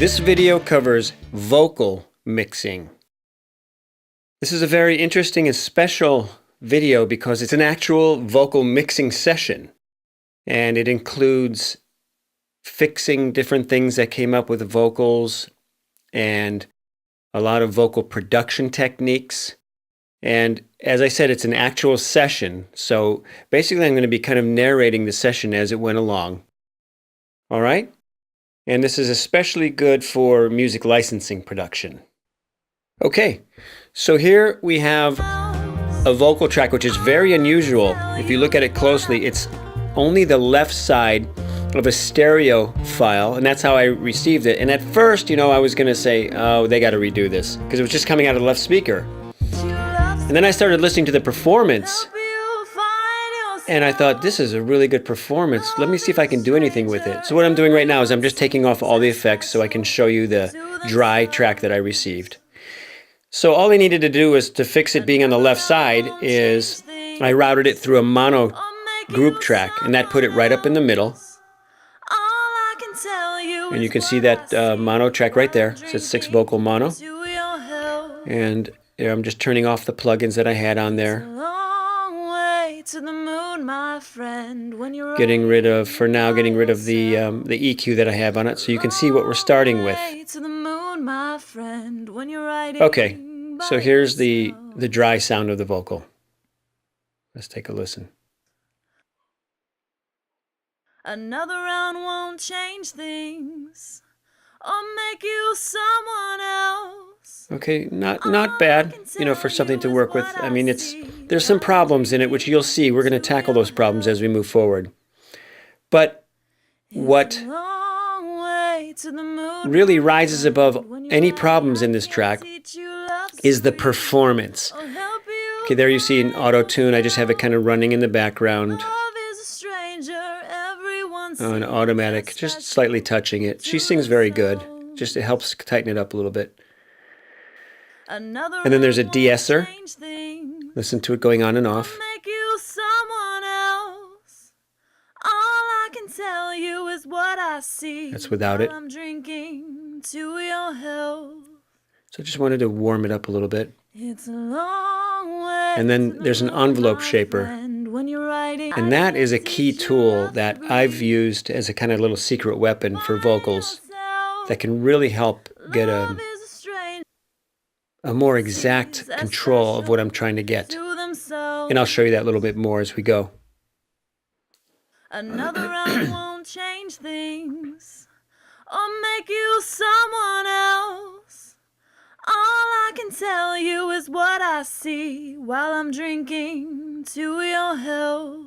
This video covers vocal mixing. This is a very interesting and special video because it's an actual vocal mixing session, and it includes fixing different things that came up with the vocals and a lot of vocal production techniques. And as I said, it's an actual session, so basically I'm going to be kind of narrating the session as it went along. All right? And this is especially good for music licensing production. Okay, so here we have a vocal track which is very unusual. If you look at it closely, it's only the left side of a stereo file, and that's how I received it. And at first, I was going to say, oh, they got to redo this, because it was just coming out of the left speaker. And then I started listening to the performance, and I thought, this is a really good performance. Let me see if I can do anything with it. So what I'm doing right now is I'm just taking off all the effects so I can show you the dry track that I received. So all I needed to do is to fix it being on the left side is I routed it through a mono group track, and that put it right up in the middle. And you can see that mono track right there. It says 6 vocal mono. And I'm just turning off the plugins that I had on there. Getting rid of the EQ that I have on it, so you can see what we're starting with. Okay, so here's the dry sound of the vocal. Let's take a listen. Another round won't change things or make you someone else. Okay, not bad, for something to work with. I mean, there's some problems in it, which you'll see. We're going to tackle those problems as we move forward. But what really rises above any problems in this track is the performance. Okay, there you see an auto-tune. I just have it kind of running in the background. An automatic, just slightly touching it. She sings very good. Just it helps tighten it up a little bit. And then there's a de-esser. Listen to it going on and off. That's without it. So I just wanted to warm it up a little bit. And then there's an envelope shaper. And that is a key tool that I've used as a kind of little secret weapon for vocals that can really help get a more exact control of what I'm trying to get. And I'll show you that a little bit more as we go. Another round won't change things or make you someone else. All I can tell you is what I see while I'm drinking to your health.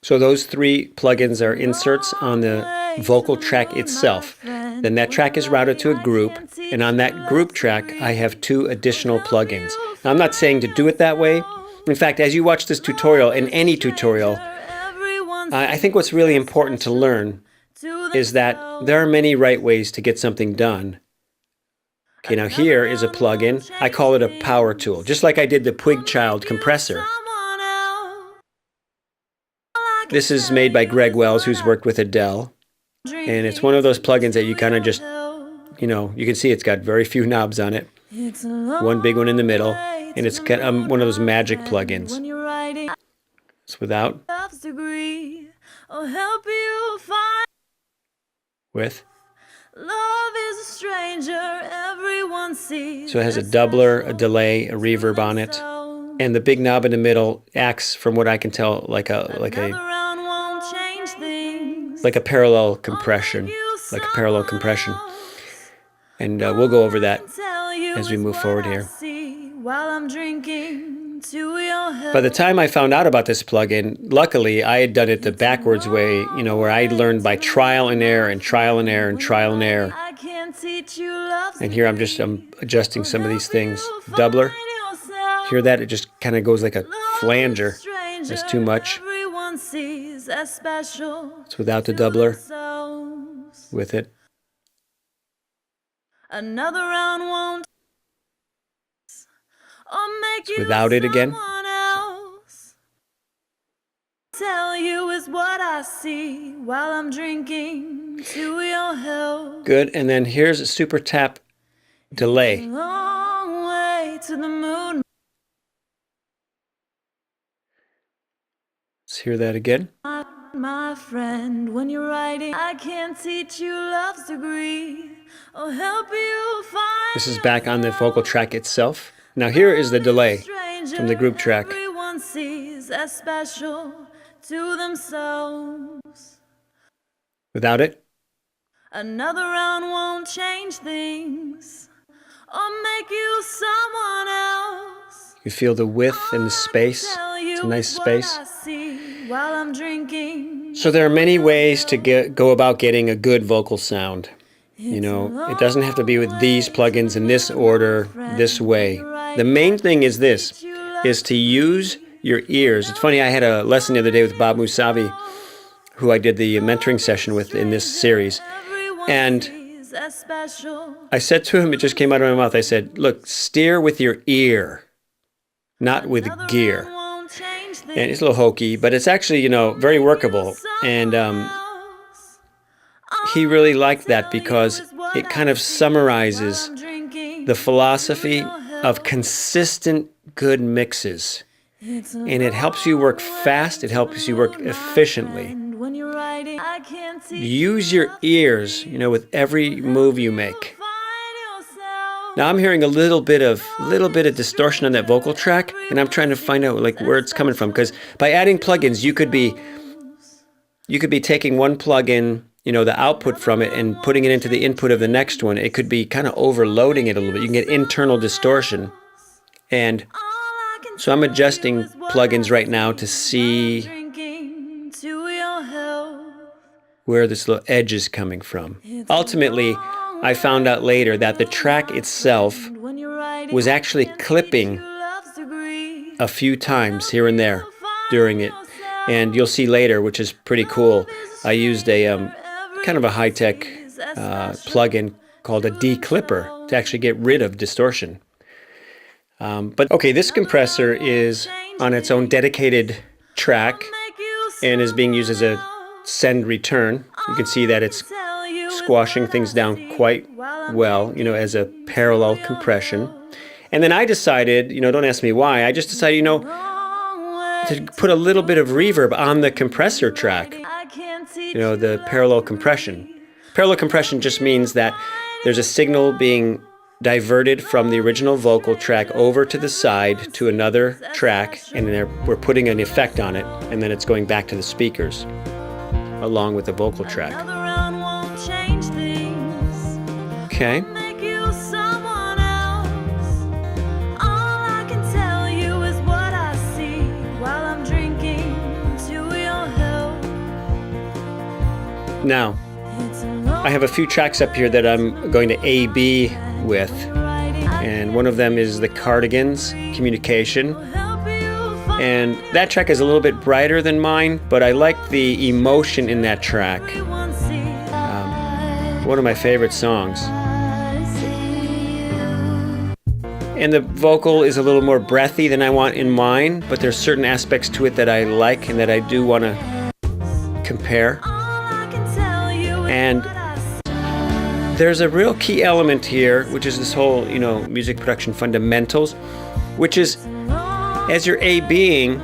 So those 3 plugins are inserts on the vocal track itself. Then that track is routed to a group, and on that group track I have 2 additional plugins. Now, I'm not saying to do it that way. In fact, as you watch this tutorial, in any tutorial, I think what's really important to learn is that there are many right ways to get something done. Okay, now here is a plugin. I call it a power tool, just like I did the Pwigchild compressor. This is made by Greg Wells, who's worked with Adele. And it's one of those plugins that you kind of just, you can see it's got very few knobs on it. One big one in the middle. And it's got one of those magic plugins. It's without. With. Love is a stranger, everyone sees. So it has a doubler, a delay, a reverb on it. And the big knob in the middle acts, from what I can tell, like a parallel compression, And we'll go over that as we move forward here. By the time I found out about this plugin, luckily I had done it the backwards way, where I learned by trial and error and trial and error and trial and error. And here I'm adjusting some of these things. Doubler. Hear that? It just kind of goes like a flanger. That's too much. It's without the doubler. With it. Another round won't. It's without it again. Tell you is is what I see while I'm drinking to your health. Good, and then here's a super tap delay. Long way to the moon. Let's hear that again. My friend, when you're writing, I can't teach you love's degree or help you find. This is back on the vocal track itself. Now here is the delay from the group track. Everyone sees as special to themselves. Without it. Another round won't change things or make you someone else. You feel the width and the space. It's a nice space. While I'm drinking. So there are many ways to go about getting a good vocal sound. You know, it doesn't have to be with these plugins in this order, this way. The main thing is this, is to use your ears. It's funny, I had a lesson the other day with Bob Musavi, who I did the mentoring session with in this series. And I said to him, it just came out of my mouth, I said, look, steer with your ear, not with gear. And it's a little hokey, but it's actually, you know, very workable. And he really liked that because it kind of summarizes the philosophy of consistent good mixes. And it helps you work fast, it helps you work efficiently. Use your ears, you know, with every move you make. Now I'm hearing a little bit of distortion on that vocal track, and I'm trying to find out like where it's coming from. Because by adding plugins, you could be taking one plugin, you know, the output from it, and putting it into the input of the next one. It could be kind of overloading it a little bit. You can get internal distortion, and so I'm adjusting plugins right now to see where this little edge is coming from. Ultimately, I found out later that the track itself was actually clipping a few times here and there during it. And you'll see later, which is pretty cool, I used a kind of a high-tech plugin called a declipper to actually get rid of distortion. But okay, this compressor is on its own dedicated track and is being used as a send return. You can see that it's squashing things down quite well, you know, as a parallel compression. And then I decided, you know, don't ask me why, I just decided, you know, to put a little bit of reverb on the compressor track, you know, the parallel compression. Parallel compression just means that there's a signal being diverted from the original vocal track over to the side to another track, and then we're putting an effect on it, and then it's going back to the speakers along with the vocal track. Okay. Now, I have a few tracks up here that I'm going to A-B with, and one of them is the Cardigans, Communication. And that track is a little bit brighter than mine, but I like the emotion in that track. One of my favorite songs. And the vocal is a little more breathy than I want in mine, but there's certain aspects to it that I like and that I do want to compare. And there's a real key element here, which is this whole, you know, music production fundamentals, which is as you're A-Bing,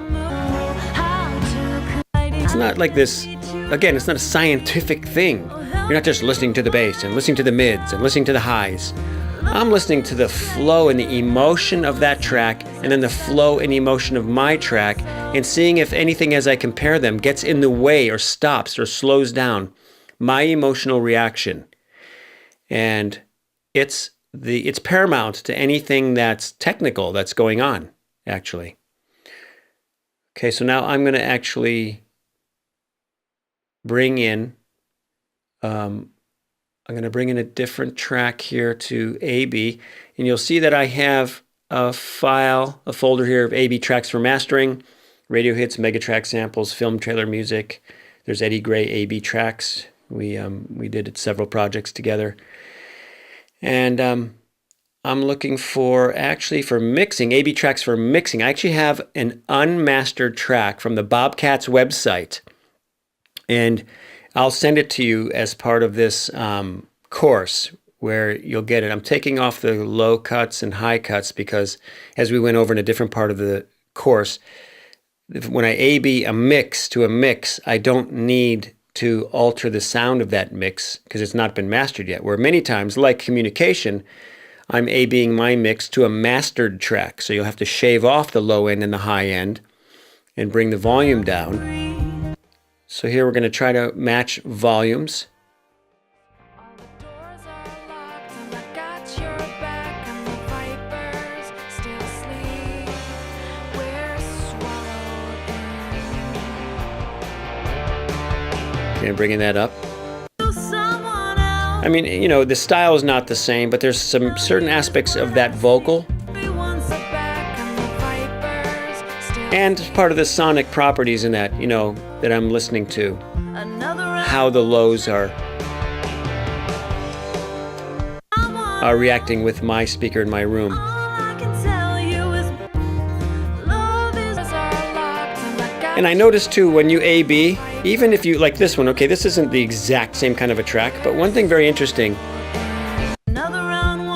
it's not like this, again, it's not a scientific thing. You're not just listening to the bass and listening to the mids and listening to the highs. I'm listening to the flow and the emotion of that track, and then the flow and emotion of my track, and seeing if anything as I compare them gets in the way or stops or slows down my emotional reaction. And it's paramount to anything that's technical that's going on, actually. Okay, so now I'm going to actually bring in a different track here to A-B, and you'll see that I have a folder here of A-B tracks for mastering, radio hits, mega track samples, film trailer music. There's Eddie Gray A-B tracks. We did several projects together. And I'm looking for mixing, A-B tracks for mixing. I actually have an unmastered track from the Bobcats website And I'll send it to you as part of this course where you'll get it. I'm taking off the low cuts and high cuts because as we went over in a different part of the course, when I A-B a mix to a mix, I don't need to alter the sound of that mix because it's not been mastered yet. Where many times, like communication, I'm A-Bing my mix to a mastered track. So you'll have to shave off the low end and the high end and bring the volume down. So here we're going to try to match volumes. And bringing that up. I mean, you know, the style is not the same, but there's some certain aspects of that vocal and part of the sonic properties in that, you know, that I'm listening to. How the lows are reacting with my speaker in my room. And I noticed too, when you A-B, even if you, like this one, okay, this isn't the exact same kind of a track, but one thing very interesting,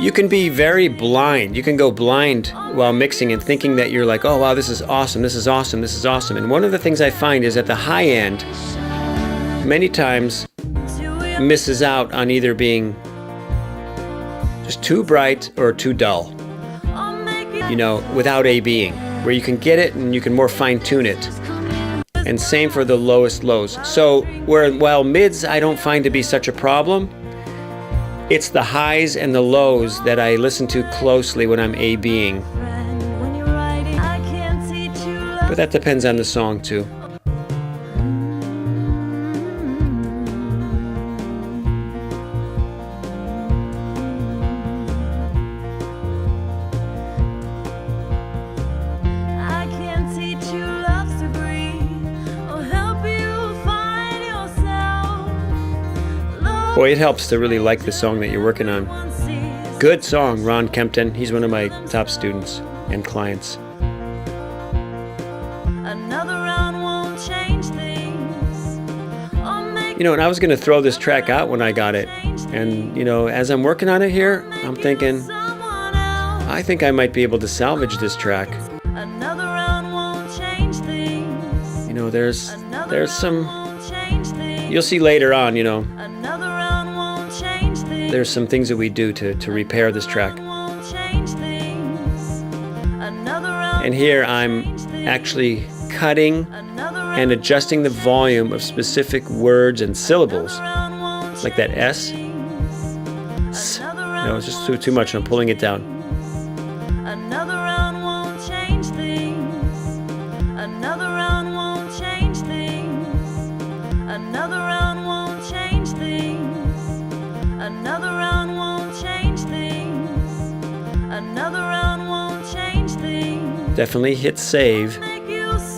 you can be very blind. You can go blind while mixing and thinking that you're like, oh wow, this is awesome, this is awesome, this is awesome. And one of the things I find is at the high end, many times misses out on either being just too bright or too dull, you know, without A-Bing, where you can get it and you can more fine tune it. And same for the lowest lows. So while mids I don't find to be such a problem, it's the highs and the lows that I listen to closely when I'm A-Bing. But that depends on the song too. Boy, it helps to really like the song that you're working on. Good song, Ron Kempton. He's one of my top students and clients. You know, and I was going to throw this track out when I got it. And, you know, as I'm working on it here, I'm thinking, I think I might be able to salvage this track. You know, there's some, you'll see later on, you know, there's some things that we do to repair this track. And here I'm actually cutting and adjusting the volume of specific words and syllables, like that S. No, it's just too much. I'm pulling it down. Definitely hit save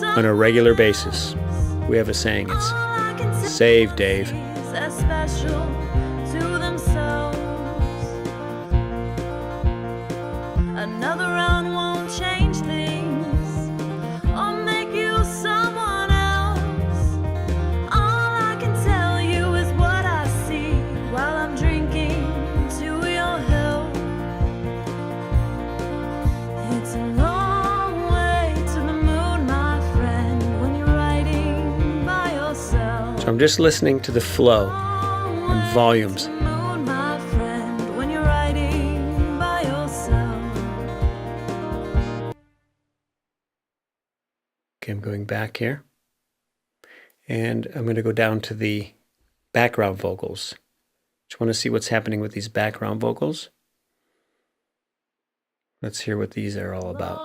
on a regular basis. We have a saying, it's save, Dave. I'm just listening to the flow and volumes. Okay, I'm going back here. And I'm going to go down to the background vocals. Just want to see what's happening with these background vocals. Let's hear what these are all about.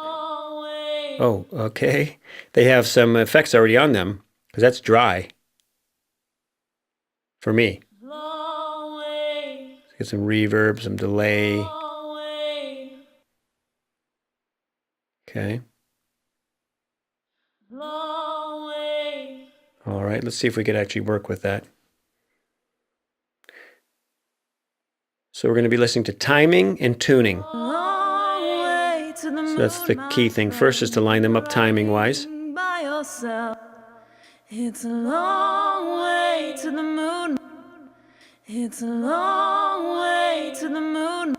Oh, okay. They have some effects already on them, because that's dry. For me. Get some reverb, some delay. Okay. All right, let's see if we could actually work with that. So we're going to be listening to timing and tuning. So that's the key thing. First is to line them up timing-wise. It's a long way to the moon. It's a long way to the moon.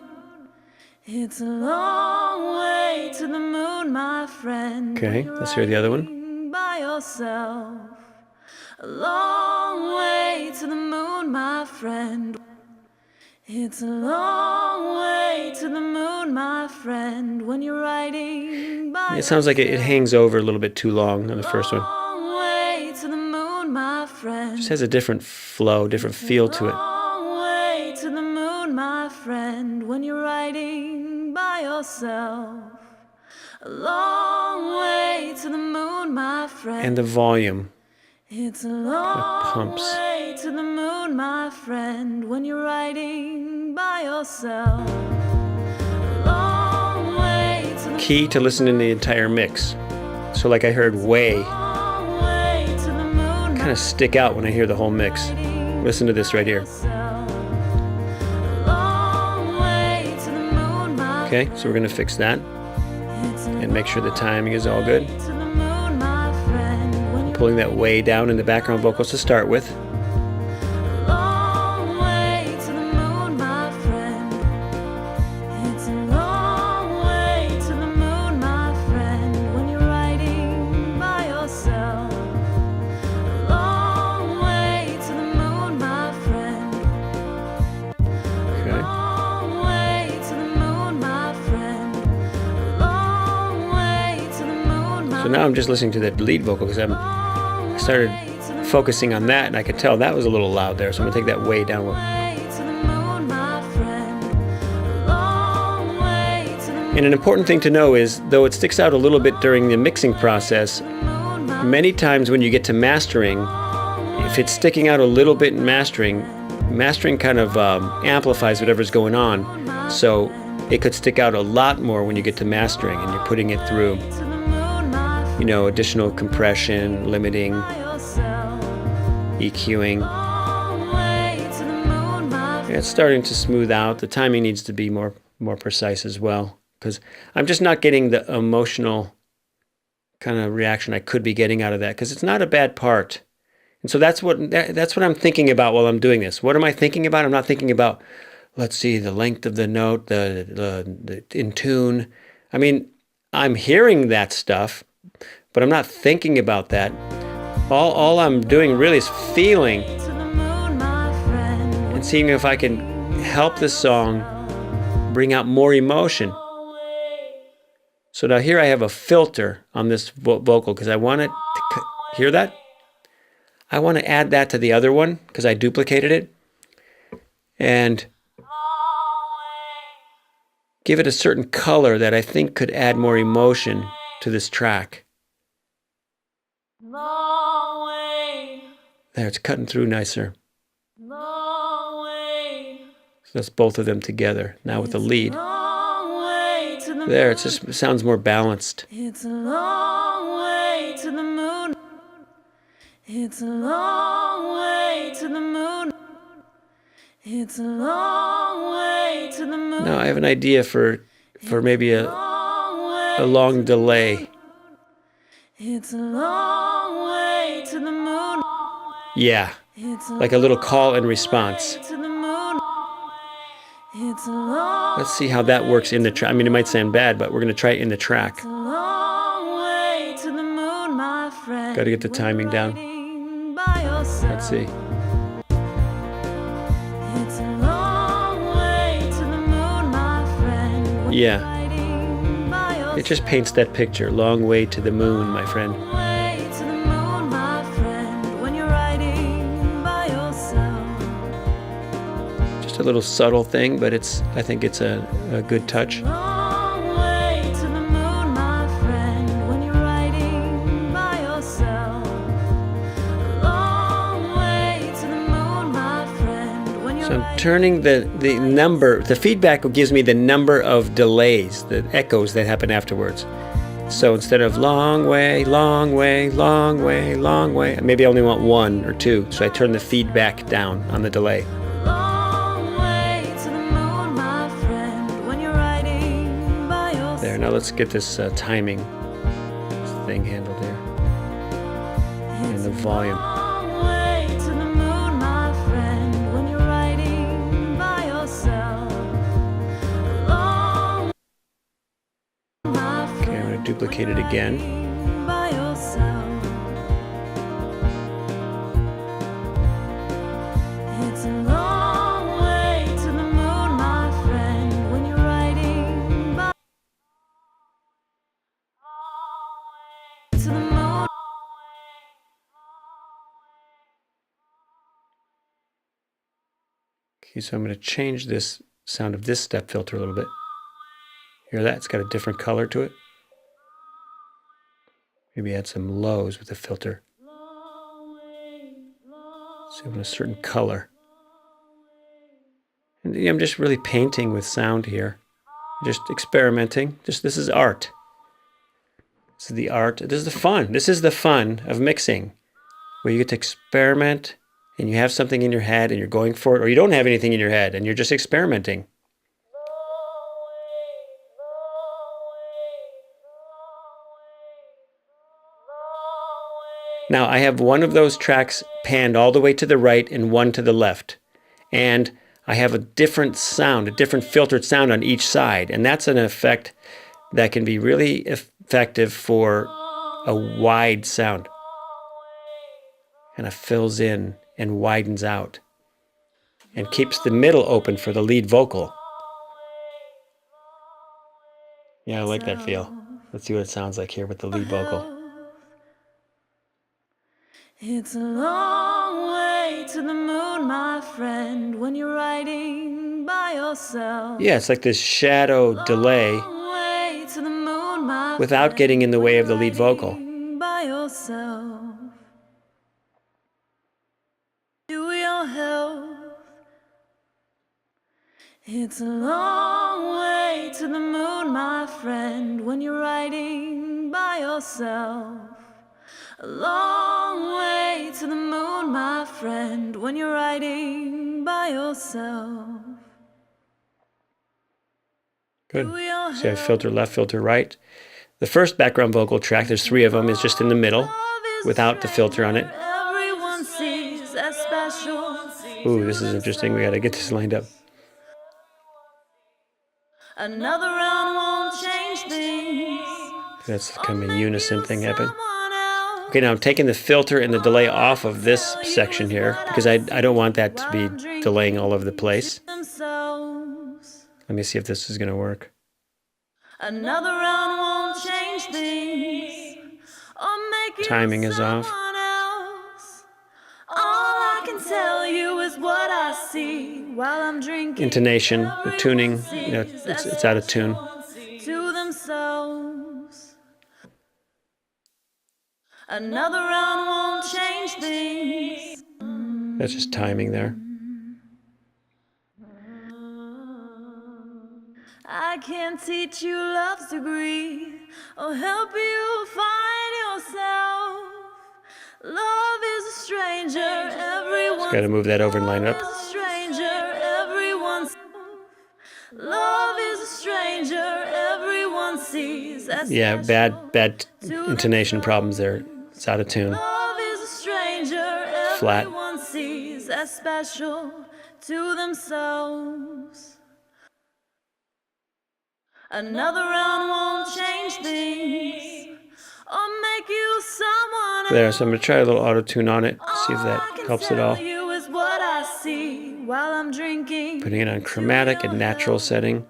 It's a long way to the moon, my friend. Okay, let's hear the other one. By yourself. A long way to the moon, my friend. It's a long way to the moon, my friend, when you're riding by. It sounds like it hangs over a little bit too long on the first one. Long way to the moon, my friend. Just has a different flow, different feel to it. Long way to the moon, my friend, when you're riding by yourself. A long way to the moon, my friend. And the volume. It's a long pumps. way to the moon, my friend, when you're riding by yourself. A long way to the Key to listening to the entire mix. So like I heard way long way to the moon, kind of stick out when I hear the whole mix. Listen to this right here. Okay, so we're going to fix that and make sure the timing is all good. Pulling that way down in the background vocals to start with. long way to the moon, my friend. It's a long way to the moon, my friend, when you're riding by yourself. A long way to the moon, my friend. Okay. Long way to the moon, my friend. Long way to the moon, my So now I'm just listening to that lead vocal because I started focusing on that and I could tell that was a little loud there. So I'm going to take that way down. And an important thing to know is, though it sticks out a little bit during the mixing process, many times when you get to mastering, if it's sticking out a little bit in mastering kind of amplifies whatever's going on. So it could stick out a lot more when you get to mastering and you're putting it through, you know, additional compression, limiting, EQing. It's starting to smooth out. The timing needs to be more precise as well, because I'm just not getting the emotional kind of reaction I could be getting out of that, because it's not a bad part. And so that's what I'm thinking about while I'm doing this. What am I thinking about? I'm not thinking about, let's see, the length of the note, the in tune. I mean, I'm hearing that stuff, but I'm not thinking about that. All I'm doing really is feeling and seeing if I can help this song bring out more emotion. So now here I have a filter on this vocal because I want it to hear that. I want to add that to the other one because I duplicated it and give it a certain color that I think could add more emotion to this track. There, it's cutting through nicer. So that's both of them together. Now with the lead. There, it just sounds more balanced. It's a long way to the moon. It's a long way to the moon. It's a long way to the moon. Now I have an idea for maybe a long delay. It's a long way to the moon. Yeah, like a little call and response. Let's see how that works in the track. I mean, it might sound bad, but we're going to try it in the track. Got to get the timing down. Let's see. Yeah. It just paints that picture. Long way to the moon, my friend. Just a little subtle thing, but I think it's a good touch. So I'm turning the number, the feedback gives me the number of delays, the echoes that happen afterwards. So instead of long way, long way, long way, long way, maybe I only want one or two. So I turn the feedback down on the delay. There, now let's get this timing thing handled here. And the volume. Long way to the moon, my friend, when you're riding by yourself. Long, my Okay, I'm going to duplicate it again. by yourself. It's a long way to the moon, my friend, when you're riding by to the moon. Okay, so I'm going to change this sound of this step filter a little bit. Hear that? It's got a different color to it. Maybe add some lows with the filter. So you want a certain color. And I'm just really painting with sound here. Just experimenting. This is art. This is the art. This is the fun. This is the fun of mixing, where you get to experiment and you have something in your head and you're going for it, or you don't have anything in your head and you're just experimenting. Now, I have one of those tracks panned all the way to the right and one to the left. And I have a different sound, a different filtered sound on each side. And that's an effect that can be really effective for a wide sound. Kind of fills in and widens out and keeps the middle open for the lead vocal. Yeah, I like that feel. Let's see what it sounds like here with the lead vocal. It's a long way to the moon, my friend, when you're riding by yourself. Yeah, it's like this shadow delay Long way to the moon, my without friend, getting in the when way of the you're lead vocal. riding by yourself. To your health. It's a long way to the moon, my friend, when you're riding by yourself. A long way to the moon, my friend, when you're riding by yourself. Good. See, I filter left, filter right. The first background vocal track, there's 3 of them, is just in the middle without the filter on it. Everyone sees a special. Ooh, this is interesting. We got to get this lined up. Another round won't change things. That's kind of a unison thing happening. Okay, now I'm taking the filter and the delay off of this section here because I don't want that to be delaying all over the place. Let me see if this is going to work. Another round won't change things or make you Timing is off. someone else. All I can tell you is what I see while I'm drinking. Intonation, the tuning, you know, it's out of tune. To themselves. Another round won't change things. That's just timing there. I can't teach you love's degree or help you find yourself. Love is a stranger, everyone's Got to move that over and line it up. a stranger, everyone's. Love is a stranger, everyone sees. Yeah, bad intonation problems there. It's out of tune. Love is a stranger, Flat. everyone sees as special to themselves. Another round won't change things or make you someone There, so I'm going to try a little auto-tune on it, see if that helps at all. you is what I see while I'm drinking. Putting it on chromatic and natural setting.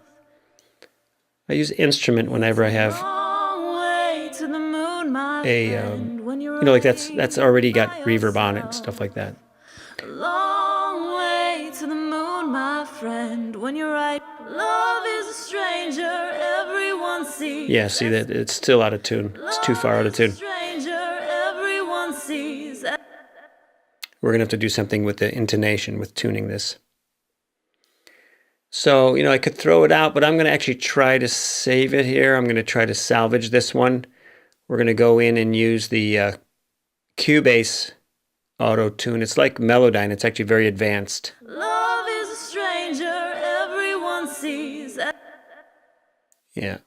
I use instrument whenever I have Long way to the moon, my a, friend, when you're you know, like that's already got reverb on it and stuff like that. long way to the moon, my friend, when you're right. Love is a stranger, everyone sees. Yeah, see that it's still out of tune. It's too far out of tune. Stranger, everyone sees. We're going to have to do something with the intonation, with tuning this. So, you know, I could throw it out, but I'm going to actually try to save it here. I'm going to try to salvage this one. We're going to go in and use the Cubase auto-tune. It's like Melodyne. It's actually very advanced. Love is a stranger, everyone sees. Yeah.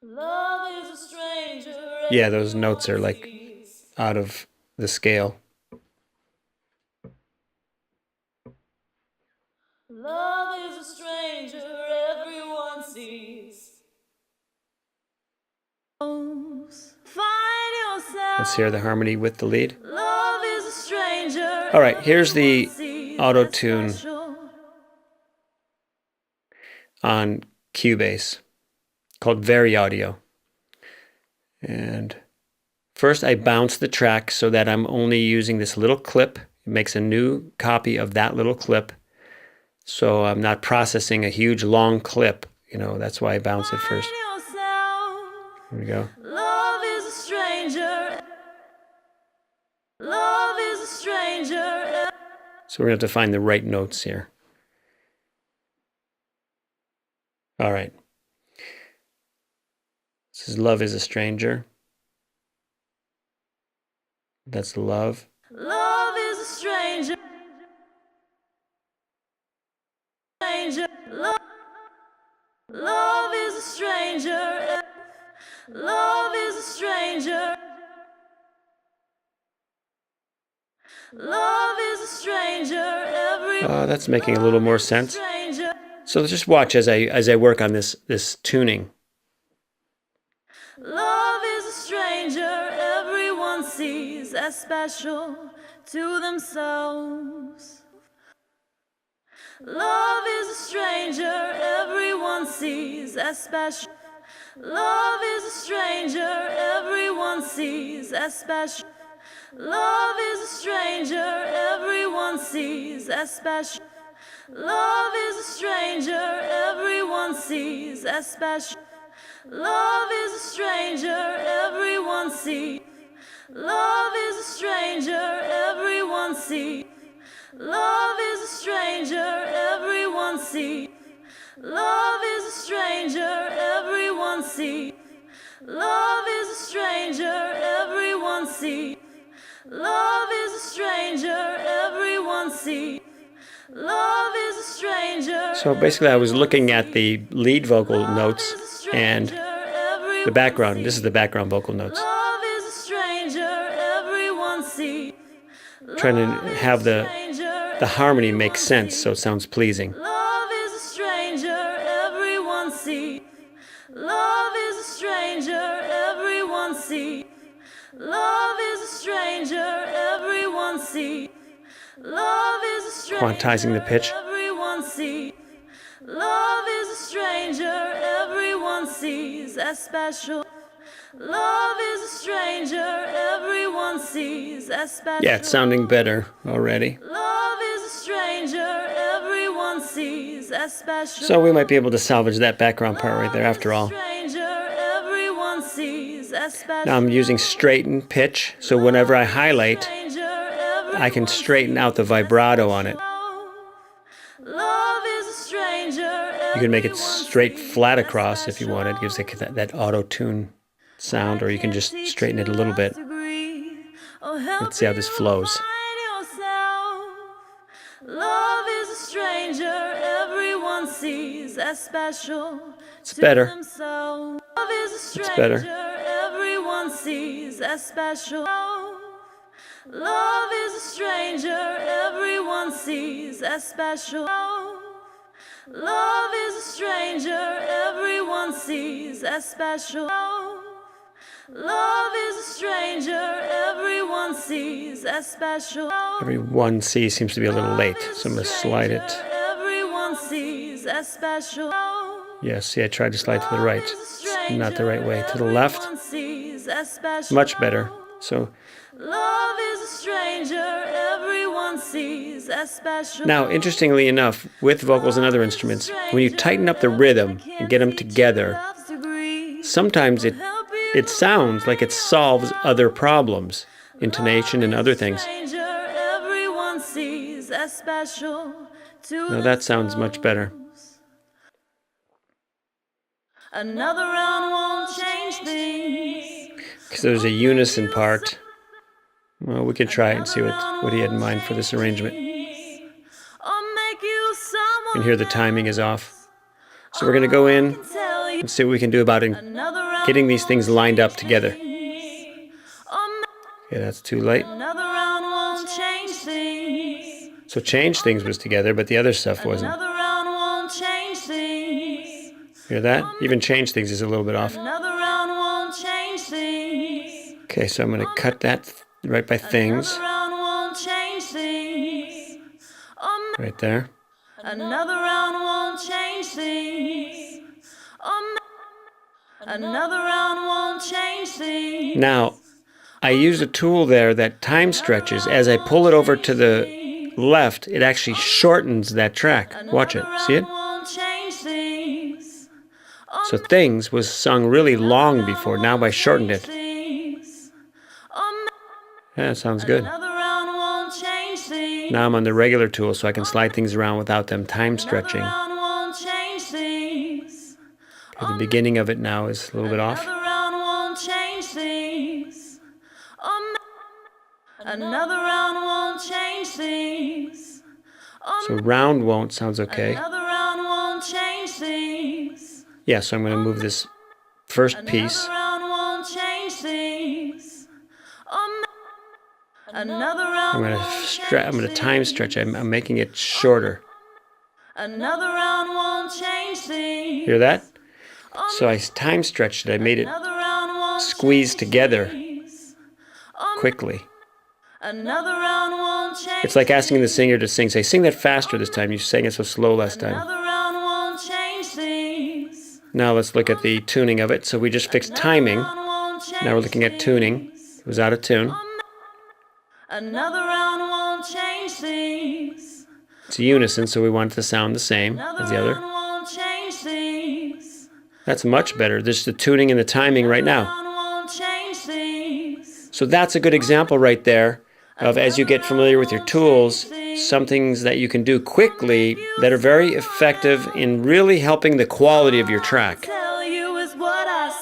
Love is a Yeah, those notes are like out of the scale. Love is a stranger everyone sees. Find yourself. Let's hear the harmony with the lead. Love is a stranger. All right, here's the auto-tune on Cubase called Very Audio. And first I bounce the track so that I'm only using this little clip. It makes a new copy of that little clip. So I'm not processing a huge long clip. You know, that's why I bounce it first. Here we go. Love is a stranger. Love is a stranger. So we're going to have to find the right notes here. All right. This is Love is a Stranger. That's love. Love is a stranger. Love is a stranger. Love is a stranger. Love is a stranger. That's making a little more sense. So let's just watch as I work on this tuning. Love is a stranger everyone sees as special to themselves. Love is a stranger everyone sees as special. Love is a stranger everyone sees as special. Love is a stranger everyone sees as special. Love is a stranger everyone sees as special. Love is a stranger everyone sees. Love is a stranger everyone sees. Love is a stranger everyone sees. Love is a stranger everyone sees. Love is a stranger everyone sees. Love is a stranger everyone sees. Love is a stranger. So basically I was looking at the lead vocal notes and the background. This is the background vocal notes. Love is a stranger everyone sees. Trying to have the harmony make sense so it sounds pleasing. Love is a stranger everyone sees. Love is a stranger everyone sees. Love is a stranger everyone sees. Love is a stranger. Quantizing the pitch. Everyone sees. Love is a stranger everyone sees as special. Love is a stranger everyone sees as special. Yeah, it's sounding better already. Love is a stranger everyone sees as special. So we might be able to salvage that background part right there after all. Stranger everyone sees as special. Now I'm using straighten pitch, so whenever I highlight, I can straighten out the vibrato on it. Love is a stranger. You can make it straight flat across if you want. It gives it that auto-tune sound, or you can just straighten it a little bit. Let's see how this flows. Love is a stranger everyone sees as special. It's better. Love is a stranger It's better. everyone sees as special. Love is a stranger everyone sees as special. Love is a stranger everyone sees as special. Love is a stranger everyone sees as special. Every 1C seems to be a little late, so I'm going to slide it. Everyone sees as special. Yeah, see, I tried to slide to the right. It's not the right way. To the left, much better. So Love is a stranger everyone sees as special. now, interestingly enough, with vocals and other instruments, when you tighten up the rhythm and get them together, sometimes it sounds like it solves other problems, intonation and other things. Everyone sees as special. Now that sounds much better. Another round won't change things. Because there's a unison part. Well, we could try it and see what he had in mind for this arrangement. You can hear the timing is off. So we're going to go in and see what we can do about getting these things lined up together. Okay, that's too late. Another round won't change things. So change things was together, but the other stuff wasn't. Another round won't change things. Hear that? Even change things is a little bit off. Another round won't change things. Okay, so I'm going to cut that right by things. Another round won't change things. Right there. Another round won't change things. Another round won't change things. Now, I use a tool there that time stretches. As I pull it over to the left, it actually shortens that track. Watch it. See it? So things was sung really long before. Now I shortened it. Yeah, that sounds good. Now I'm on the regular tool, so I can slide things around without them time stretching. Okay, the beginning of it now is a little bit off. Another round won't change things. So round won't sounds okay. Another round won't change things. Yeah, so I'm going to move this first piece. Another round won't change things. Another round I'm going to time stretch. I'm making it shorter. Another round won't change things. Hear that? So I time stretched it. I made it squeeze together quickly. Another round won't change. It's like asking the singer to sing. Say, sing that faster this time. You sang it so slow last time. Another round won't change things. Now let's look at the tuning of it. So we just fixed timing. Now we're looking at tuning. It was out of tune. Another round won't change things. It's a unison, so we want it to sound the same as the other. Another round won't change things. That's much better. There's the tuning and the timing right now. Round won't change things. So that's a good example right there of, as you get familiar with your tools, some things that you can do quickly that are very effective in really helping the quality of your track.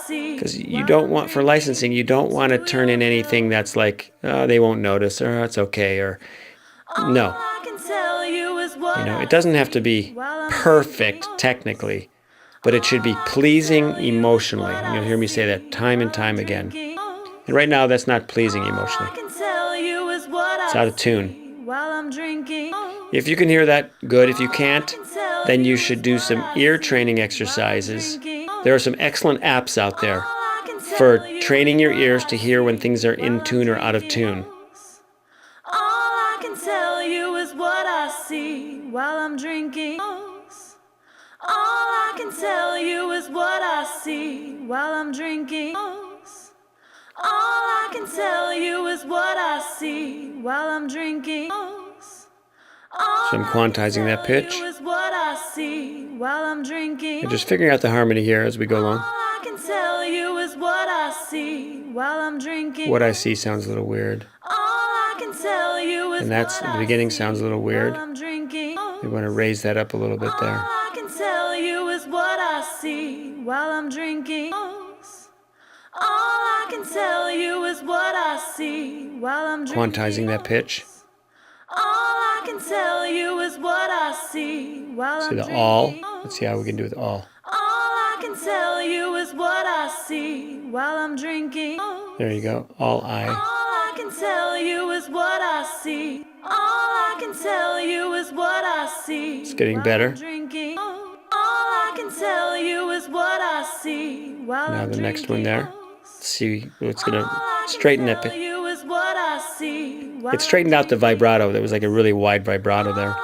Because you don't want, for licensing, you don't want to turn in anything that's like, oh, they won't notice, or oh, it's okay, or no. You know, it doesn't have to be perfect technically, but it should be pleasing emotionally. You'll hear me say that time and time again. And right now, that's not pleasing emotionally. It's out of tune. If you can hear that, good. If you can't, then you should do some ear training exercises. There are some excellent apps out there for training your ears to hear when things are in tune or out of tune. All I can tell you is what I see while I'm drinking. All I can tell you is what I see while I'm drinking. All I can tell you is what I see while I'm drinking. So I'm quantizing that pitch. And just figuring out the harmony here as we go along. What I see sounds a little weird. And that's, the beginning sounds a little weird. We want to raise that up a little bit there. Quantizing that pitch. See the all? Let's see how we can do with all. There you go. All I. It's getting better. Now the next one there. Let's see, it's going to straighten that pitch. It straightened out the vibrato. There was like a really wide vibrato there.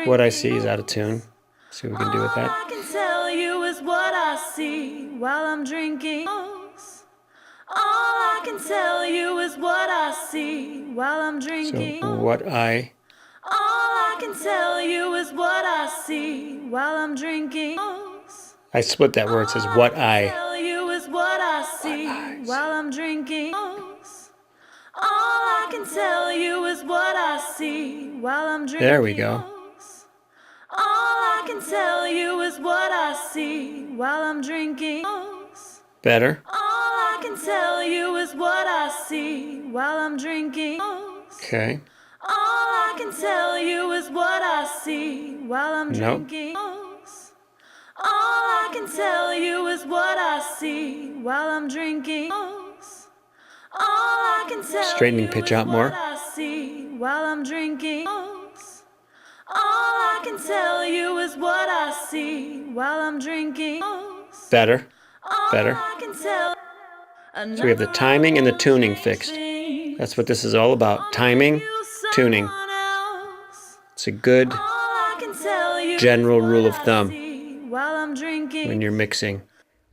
What I see is out of tune. See what we can do with that. So what I. I split that where it says what I. There we go. Better. Okay. All I can tell you is what I see while I'm Nope. drinking. All I can tell you is what I see while I'm drinking. All I can tell Straightening you pitch is out more. what I see while I'm drinking. All I can tell you is what I see while I'm drinking. Better. All Better. I can tell. So we have the timing and the tuning fixed. That's what this is all about. Timing, tuning. It's a good general rule of thumb when you're mixing,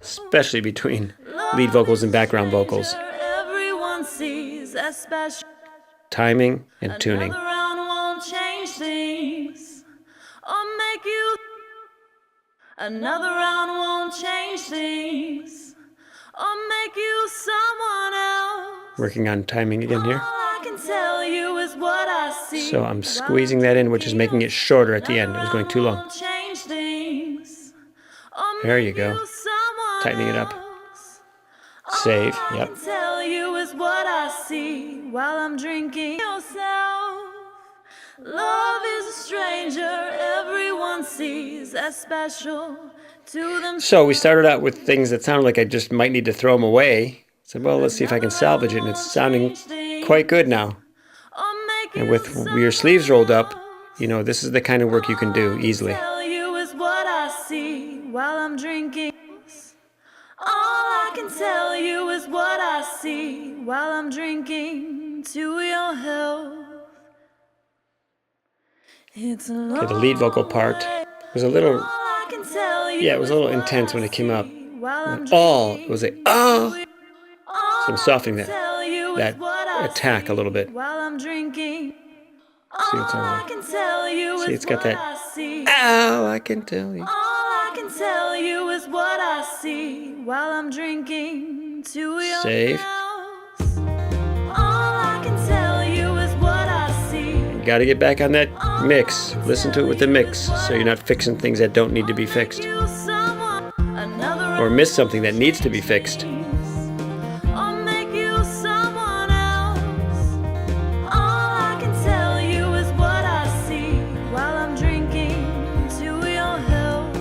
especially between lead vocals and background vocals. Everyone sees a special. Timing and tuning. Another round won't change things or make you. Another round won't change things or make you someone else. Working on timing again here. All I can tell you is what I see. So I'm squeezing that in, which is making it shorter at the end. It was going too long. Won't change things or There you make go. someone Tightening it up. else. Save. All I Yep. can tell you is what I see while I'm drinking yourself. Love is a stranger everyone sees as special to themselves. So we started out with things that sounded like I just might need to throw them away. I said, well, let's see if I can salvage it, and it's sounding quite good now. And with your sleeves rolled up, you know, this is the kind of work you can do easily. Tell you is what I see while I'm drinking. All I can tell you is what I see while I'm drinking to your health. It's a Okay, the lead vocal part was a little, All I can tell you yeah, it was a little is what intense when I it came up. see while I'm All, it was like, oh. All So I'm softening I can tell you that is what I attack a little bit. while I'm drinking. See what it sounds All I like. can tell you See, is it's got what that, I see. ow, I can tell you. All I can tell you is what I see while I'm drinking to your Save. house. All I can tell you is what I see. You got to get back on that mix. Listen to it with the mix so you're not fixing things that don't need to be fixed. You someone, another Or miss something that needs to be fixed. or make you someone else. All I can tell you is what I see while I'm drinking to your health.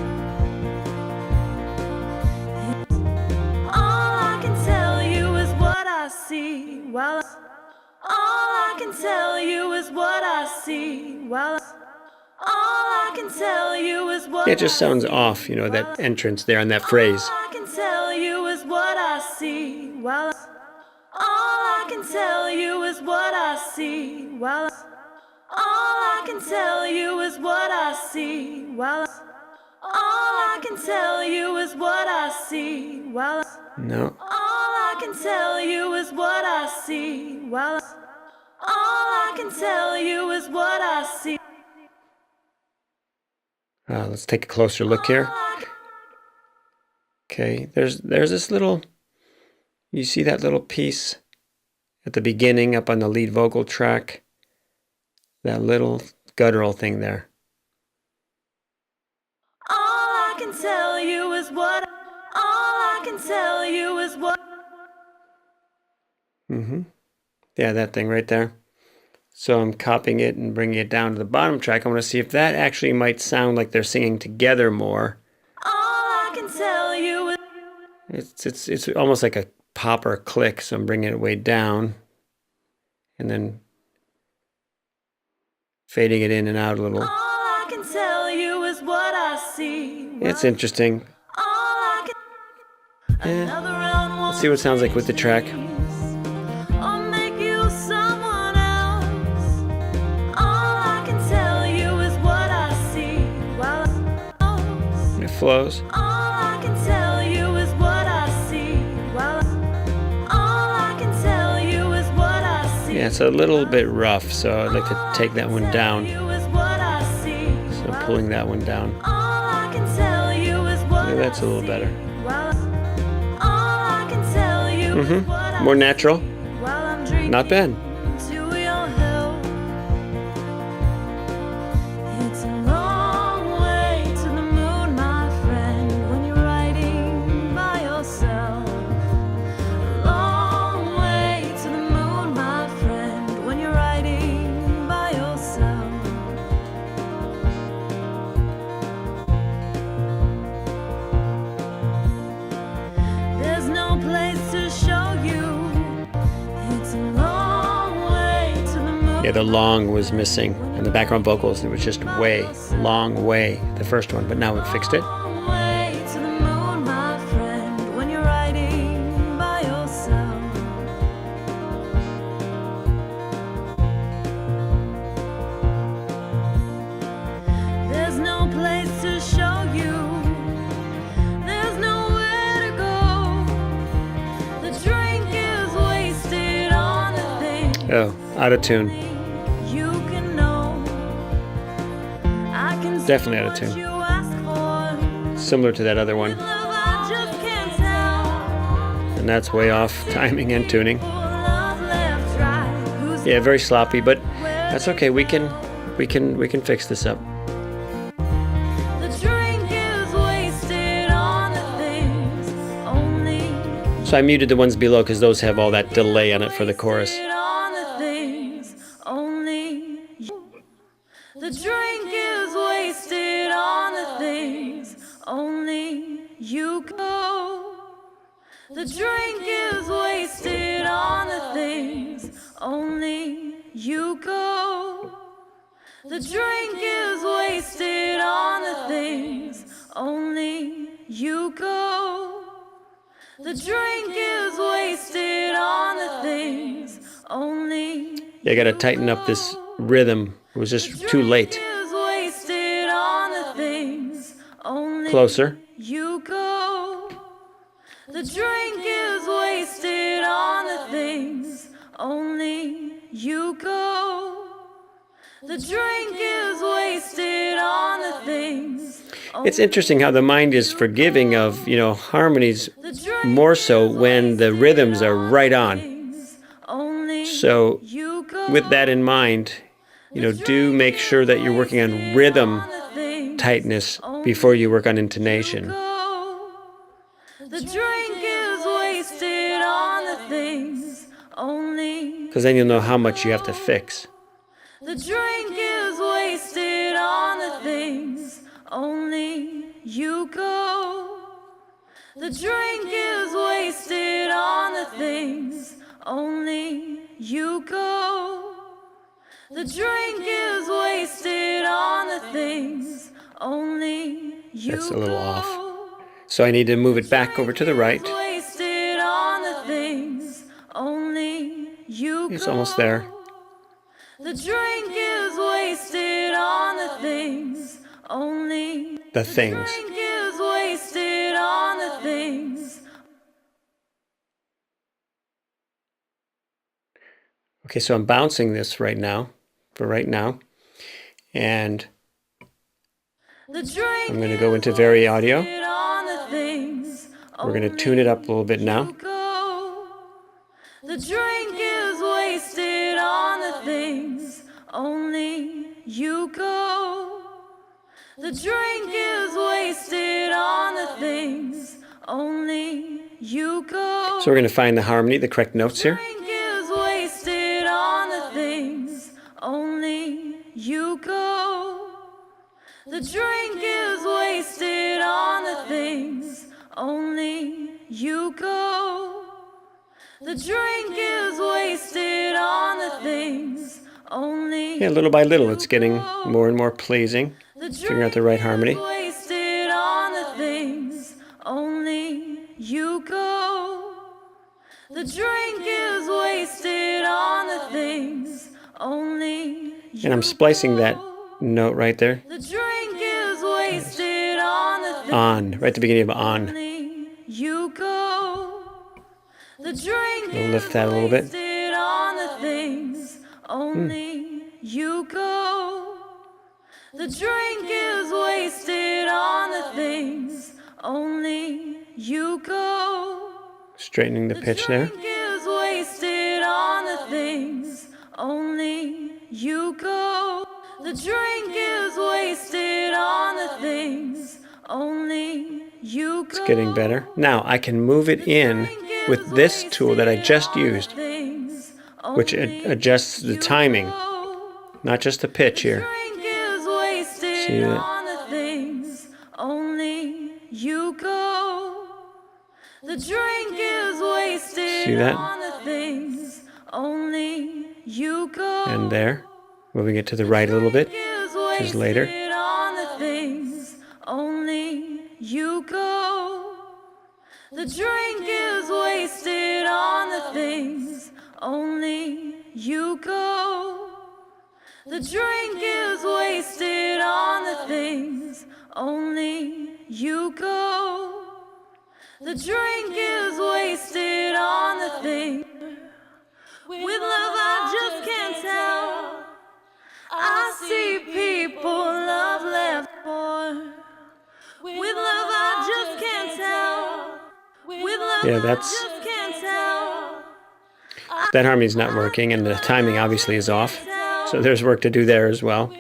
All I can tell you is what I see while. All I can tell you is what I see while. All I can tell you is what. It just sounds off, you know, that entrance there on that phrase. All I can tell you is what I see while. All I can tell you is what I see while. All I can tell you is what I see while. All I can tell you is what I see while. No. All I can tell you is what I see while. All I can tell you is what I see. Let's take a closer look here. Okay, there's this little, you see that little piece at the beginning up on the lead vocal track? That little guttural thing there. All I can tell you is what. All I can tell you is what. Yeah, that thing right there. So I'm copying it and bringing it down to the bottom track. I want to see if that actually might sound like they're singing together more. All I can tell you is. It's almost like a pop or a click, so I'm bringing it way down and then fading it in and out a little. All I can tell you is what I see. It's interesting. All I can. Another round won't Let's see what it sounds like with the track. or make you someone else. All I can tell you is what I see while It flows. all I can tell you is what I see while all I can tell you is what I see. Yeah, it's a little bit rough, so I'd like to take that one down. You is what I see. So I'm pulling that one down. All I can tell you is what Yeah, that's a little I see. better. While all I can tell you is what I More natural. see while I'm drinking Not bad. to your health. It's a long way to the moon, my friend, when you're riding by yourself. A long way to the moon, my friend, when you're riding by Yeah, the long was missing, and the background vocals, it was just way, long way, the first one, but now we've fixed it. Way to the moon, my friend, when you're riding by yourself. There's no place to show you, there's nowhere to go. The drink is wasted on the thing. Oh, out of tune. You can know. I can Definitely see out of what tune. you ask for. Similar to that other one, Love, I just can't tell. and that's way off timing and tuning. Love left, right. Who's Yeah, very sloppy, but that's okay. We can fix this up. the drink is wasted on the things only. So I muted the ones below because those have all that delay on it for the chorus. Wasted on the things only you. The drink is wasted on the things only you go. The drink is wasted on the things only you go. The drink is wasted on the things only you go. The drink is wasted on the things only. Yeah, I gotta tighten up this rhythm. It was just too late. Is wasted on the things only Closer. you go. The drink is wasted on the things only you go. The drink is wasted on the things. It's interesting how the mind is forgiving of, harmonies The drink more so when the rhythms are right on. is only So you go. with that in mind, do make sure that you're working on rhythm tightness before you work on intonation. The drink is wasted on the things only. Because then you'll know how much you have to fix. The drink is wasted on the things only you go. The drink is wasted on the things only you go. The drink is wasted on the things only you go. That's a little off. So I need to move it back over to the right. Wasted on the things only you go. It's almost there. The drink is wasted on the things only. The things. Drink is wasted on the things. Okay, so I'm bouncing this right now, and The drink I'm going to go into Very Audio. wasted on the things We're going to tune it up a little bit now. you go. The drink is wasted on the things only you go. The drink is wasted on the things only you go. So we're going to find the harmony, the correct notes here. Drink is wasted on the things only you go. The drink is wasted on the things only you go. The drink is wasted on the things only. Yeah, little by little, it's getting more and more pleasing. The Figuring out the right harmony. drink is wasted on the things only you go. The drink is wasted on the things only you And I'm splicing that go. note right there. The drink is wasted on the things On, right at the beginning of on. only you go. The drink We'll is lift that a little bit. wasted on the things only you go. The drink is wasted on the things only you go. Straightening the pitch there. Drink is wasted on the things only you go. The drink is wasted on the things only you go. It's getting better. Now I can move it in with this tool that I just used, which adjusts the timing, not just the pitch here. See that? On the things only you go. The drink is wasted See that? on the things only you go. And there, moving it to the right a little bit, which is later. On the things only you go. The drink is wasted on the things only you go. The drink is wasted on the things only you go. The drink is wasted on the things. With love I just can't tell. I see people love left for. With love I just can't tell. With love Yeah, I just can't tell. that harmony's not working, and the timing obviously is off. So there's work to do there as well.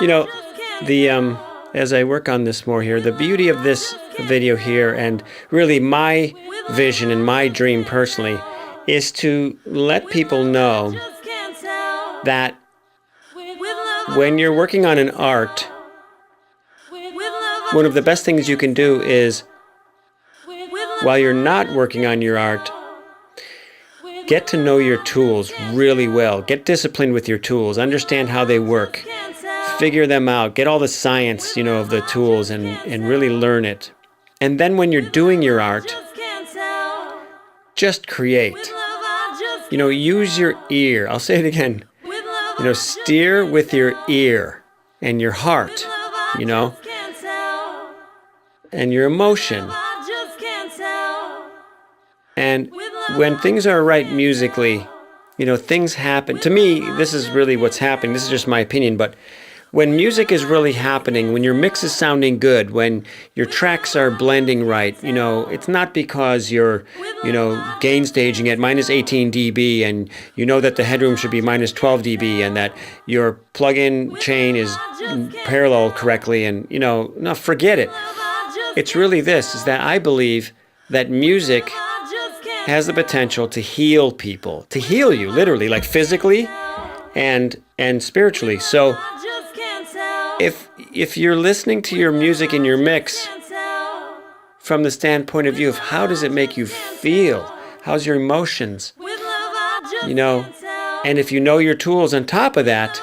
You know, as I work on this more here, the beauty of this video here, and really my vision and my dream personally, is to let people know that when you're working on an art, one of the best things you can do is, while you're not working on your art, get to know your tools really well. Get disciplined with your tools. Understand how they work. Figure them out. Get all the science, of the tools and really learn it. And then when you're doing your art, just create. Use your ear. I'll say it again. Steer with your ear and your heart, and your emotion. And when things are right musically, things happen. To me, this is really what's happening. This is just my opinion, but when music is really happening, when your mix is sounding good, when your tracks are blending right, it's not because you're, gain staging at minus 18 dB and you know that the headroom should be minus 12 dB and that your plug-in chain is parallel correctly and, no, forget it. It's really this, is that I believe that music has the potential to heal people, to heal you, literally, like physically and spiritually. So if you're listening to your music in your mix from the standpoint of view of how does it make you feel, how's your emotions, and if you know your tools on top of that,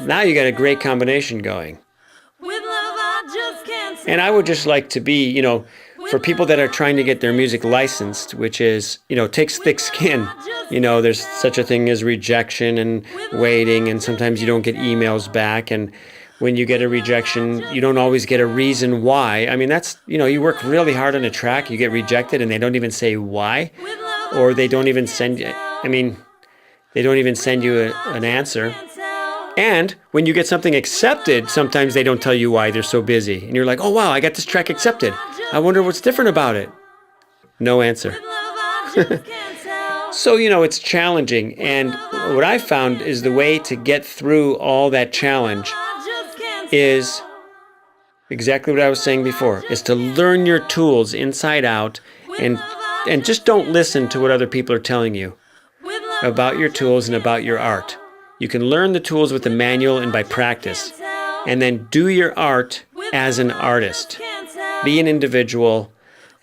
now you got a great combination going. And I would just like to be, for people that are trying to get their music licensed, which is, takes thick skin. There's such a thing as rejection and waiting, and sometimes you don't get emails back. And when you get a rejection, you don't always get a reason why. I mean, that's, you work really hard on a track, you get rejected, and they don't even say why, or they don't even send you, they don't even send you an answer. And when you get something accepted, sometimes they don't tell you why, they're so busy. And you're like, oh, wow, I got this track accepted. I wonder what's different about it. No answer. So, it's challenging. And what I found is the way to get through all that challenge is exactly what I was saying before, is to learn your tools inside out and just don't listen to what other people are telling you about your tools and about your art. You can learn the tools with the manual and by practice, and then do your art as an artist. Be an individual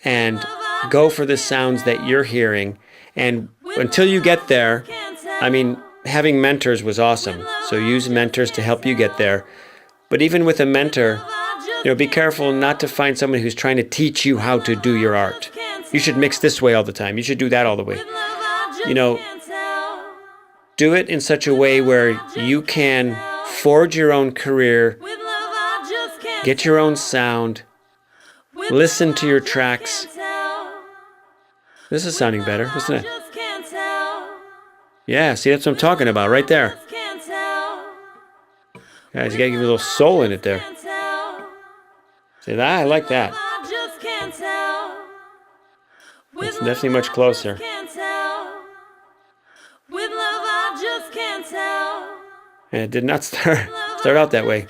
and go for the sounds that you're hearing. And until you get there, having mentors was awesome. So use mentors to help you get there. But even with a mentor, be careful not to find someone who's trying to teach you how to do your art. You should mix this way all the time. You should do that all the way. Do it in such a way where you can forge your own career, get your own sound, listen to your tracks. This is sounding better, isn't it? Yeah, see, that's what I'm talking about right there. Guys, you gotta give a little soul in it there. See that? I like that. It's definitely much closer. And it did not start out that way.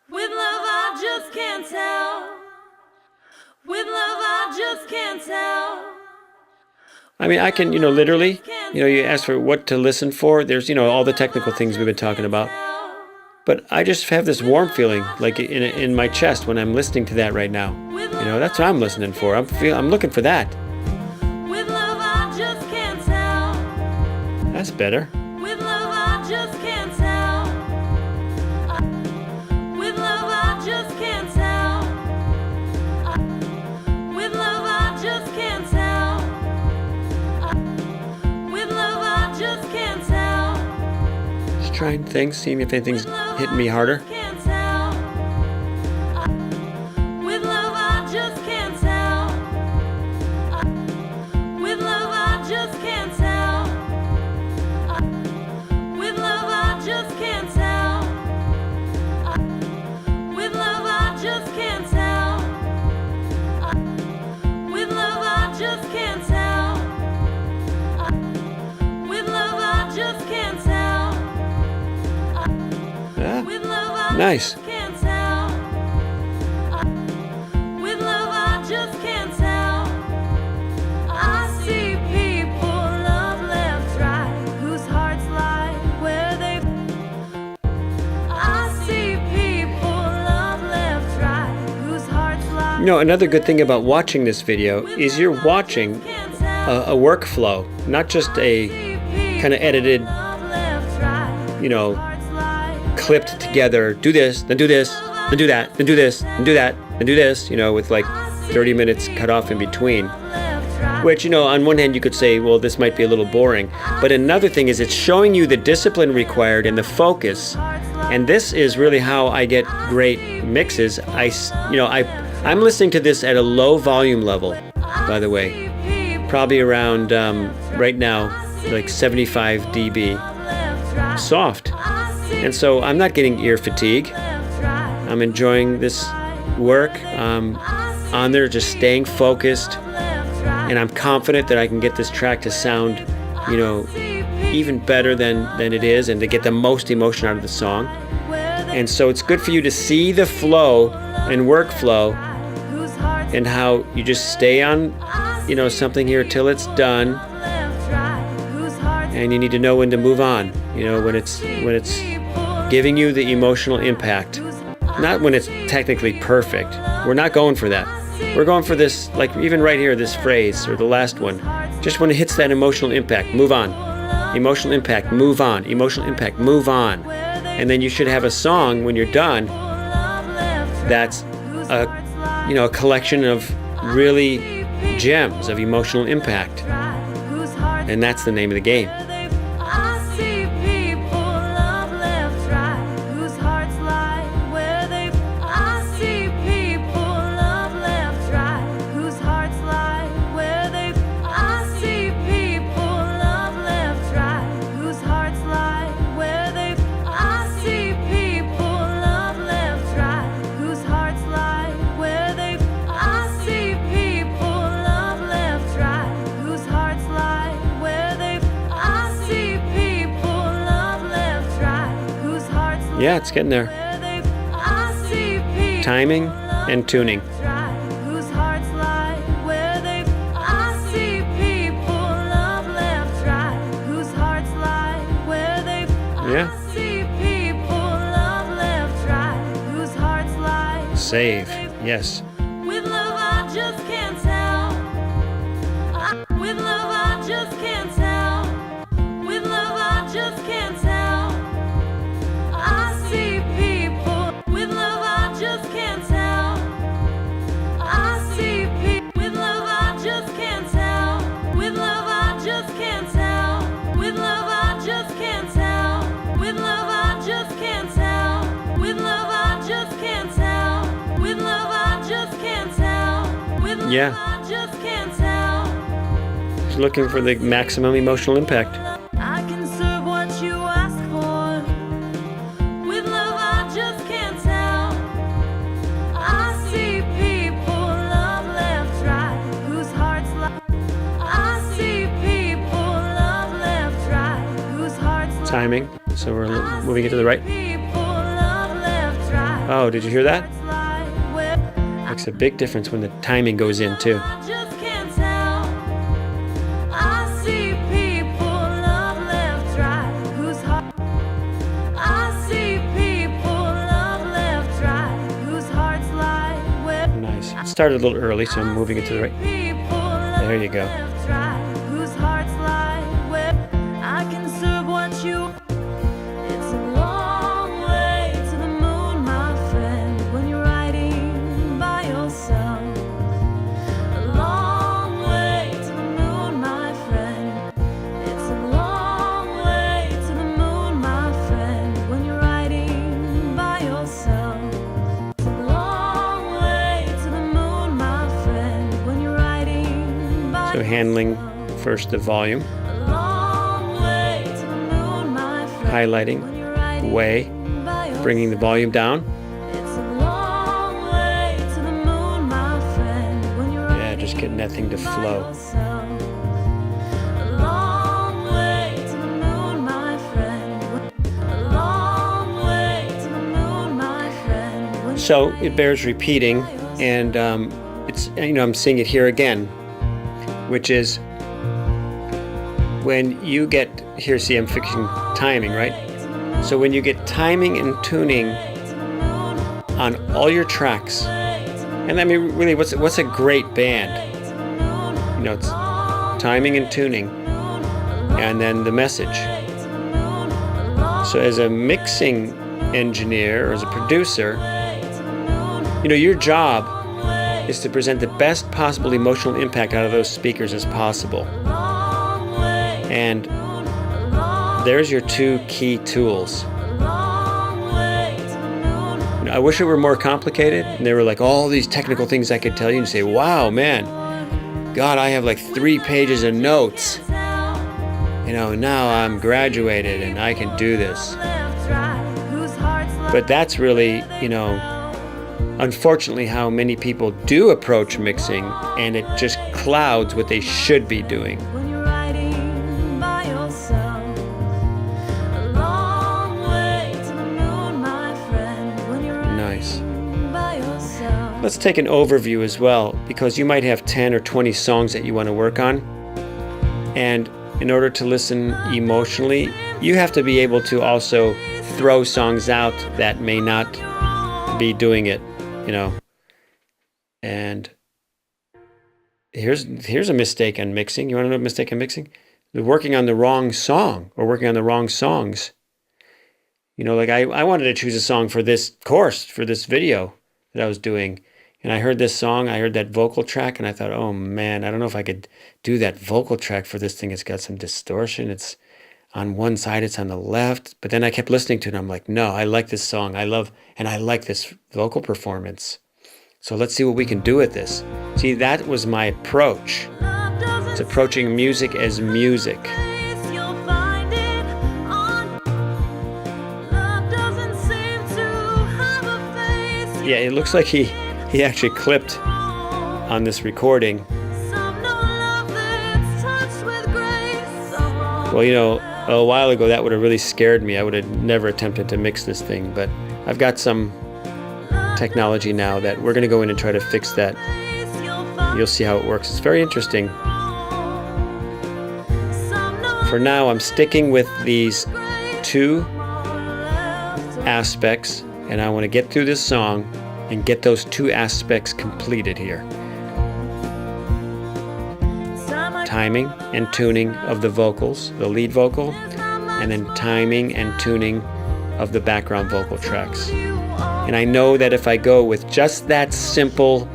With love, I just can't tell. With love, I just can't tell. I can, literally, you ask for what to listen for. There's, all the technical things we've been talking about. But I just have this warm feeling, like in my chest when I'm listening to that right now. That's what I'm listening for. I'm looking for that. With love, I just can't tell. That's better. With love, I just can't tell. With love, I just can't tell. With love, I just can't tell. With love, I just can't tell. Just trying things, seeing if anything's hitting me harder. Can't tell. With love, I just can't tell. With love, I just can't tell. With love, I just can't tell. With love, I just can't tell. With love, I just can't tell. With love, I just can't tell. Yeah. With love, I Nice. just can't tell. With love, I just can't tell. I see people love left, right, whose hearts lie where they. I see people love left, right, whose hearts lie. You know, another good thing about watching this video is you're watching Can't tell. a workflow, not just a kind of edited, Love left, right, you know, hearts lie. clipped together, do this, then do this, then do that, then do this, then do that, then do this, you know, with like 30 minutes cut off in between. Left, right. Which, you know, on one hand you could say, well, this might be a little boring. But another thing is it's showing you the discipline required and the focus. And this is really how I get great mixes. I'm listening to this at a low volume level, by the way. Probably around, right now, like 75 dB. Soft. And so I'm not getting ear fatigue. I'm enjoying this work. On there, just staying focused. And I'm confident that I can get this track to sound, you know, even better than it is, and to get the most emotion out of the song. And so it's good for you to see the flow and workflow and how you just stay on, you know, something here till it's done. And you need to know when to move on, you know, when it's giving you the emotional impact. Not when it's technically perfect. We're not going for that. We're going for this, like even right here, this phrase, or the last one. Just when it hits that emotional impact, move on. Emotional impact, move on. Emotional impact, move on. And then you should have a song when you're done that's a collection of really gems of emotional impact. And that's the name of the game. I see people love left, right, whose hearts lie where they. I see people love left, right, whose hearts lie where they. I see people love left, right, whose hearts lie where they. I see people love left, right, whose hearts lie where they. I see people love left, right, whose hearts lie where they. I see people love left, right, whose hearts lie Yeah, it's getting there. where they. I see people Timing and tuning. right, whose hearts lie where they. I see people love left, right, whose hearts lie where they. Yeah. I see people love left, right, whose hearts lie. Save. Yes. With love, I just can't tell. With love, I just can't tell. With love, I just can't tell. I see people. With love, I just can't tell. I see people. With love, I just can't tell. With love, I just can't tell. With love, I just can't tell. With love, I just can't tell. With love, I just can't tell. With love, I just can't tell. With love, Yeah. I just can't tell. Just looking for the maximum emotional impact. I can serve what you ask for. With love, I just can't tell. I see people love left, right, whose hearts lie. I see people love left, right, whose hearts lie. Timing. So we're moving it to the right. People love left, right, Oh, did you hear that? hearts lie where. Makes a big difference when the timing goes in too. I just can't tell. I see people love left, right, whose heart. I see people love left, right, whose hearts lie where. Nice. It started a little early, so I'm moving it to the right. People There you go. left, right, whose hearts lie where. I can handling first the volume, highlighting, way, bringing the volume down. Yeah, just getting that thing to flow. So it bears repeating, and it's, I'm seeing it here again, which is when you get, here, see, I'm fixing timing, right? So when you get timing and tuning on all your tracks, and I mean, really, what's a great band? It's timing and tuning, and then the message. So as a mixing engineer or as a producer, your job is to present the best possible emotional impact out of those speakers as possible. And there's your two key tools. I wish it were more complicated, and there were like all these technical things I could tell you and say, wow, man, God, I have like 3 pages of notes. Now I'm graduated and I can do this. But that's really, unfortunately, how many people do approach mixing, and it just clouds what they should be doing. Nice. Let's take an overview as well, because you might have 10 or 20 songs that you want to work on. And in order to listen emotionally, you have to be able to also throw songs out that may not be doing it. And here's a mistake on mixing. You want to know a mistake on mixing? Working on the wrong song or working on the wrong songs. Like I wanted to choose a song for this course, for this video that I was doing. And I heard this song, I heard that vocal track, and I thought, oh man, I don't know if I could do that vocal track for this thing. It's got some distortion. It's on one side, it's on the left. But then I kept listening to it, and I'm like, no, I like this song. I like this vocal performance. So let's see what we can do with this. See, that was my approach. It's approaching music as music. Yeah, it looks like he actually clipped on this recording. Well, a while ago that would have really scared me. I would have never attempted to mix this thing, but I've got some technology now that we're going to go in and try to fix that. You'll see how it works. It's very interesting. For now, I'm sticking with these 2 aspects, and I want to get through this song and get those 2 aspects completed here. Timing and tuning of the vocals, the lead vocal, and then timing and tuning of the background vocal tracks. And I know that if I go with just that simple,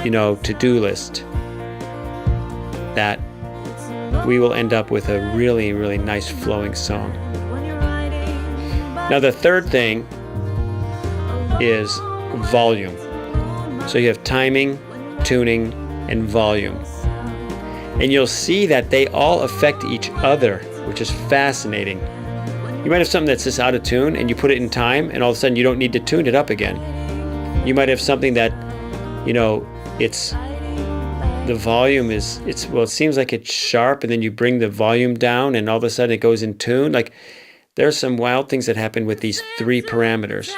to-do list, that we will end up with a really, really nice flowing song. Now the third thing is volume. So you have timing, tuning, and volume. And you'll see that they all affect each other, which is fascinating. You might have something that's just out of tune and you put it in time, and all of a sudden you don't need to tune it up again. You might have something that, it's the volume is, it seems like it's sharp, and then you bring the volume down and all of a sudden it goes in tune. Like, there's some wild things that happen with these 3 parameters.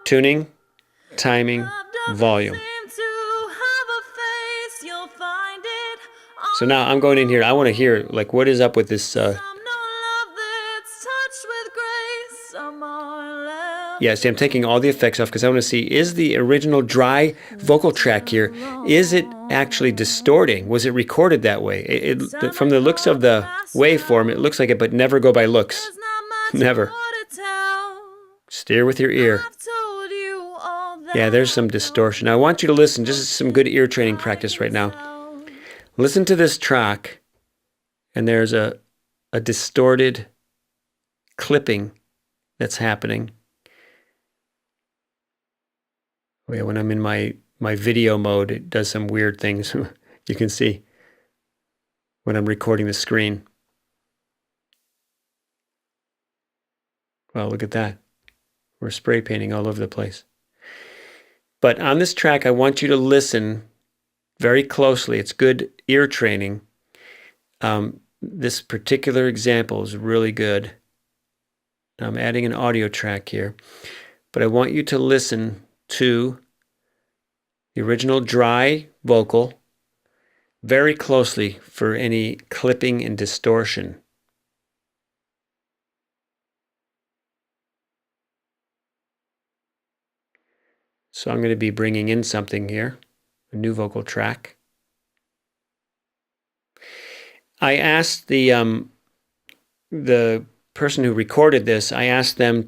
Tuning, timing, volume. So now I'm going in here. I want to hear, like, what is up with this? Yeah, see, I'm taking all the effects off because I want to see, is the original dry vocal track here, is it actually distorting? Was it recorded that way? From the looks of the waveform, it looks like it, but never go by looks. Never. Steer with your ear. Yeah, there's some distortion. I want you to listen. Just some good ear training practice right now. Listen to this track, and there's a distorted clipping that's happening. Oh yeah, when I'm in my my video mode, it does some weird things. You can see when I'm recording the screen. Well, look at that. We're spray painting all over the place. But on this track, I want you to listen very closely. It's good ear training. This particular example is really good. I'm adding an audio track here. But I want you to listen to the original dry vocal very closely for any clipping and distortion. So I'm going to be bringing in something here, a new vocal track. I asked the person who recorded this, I asked them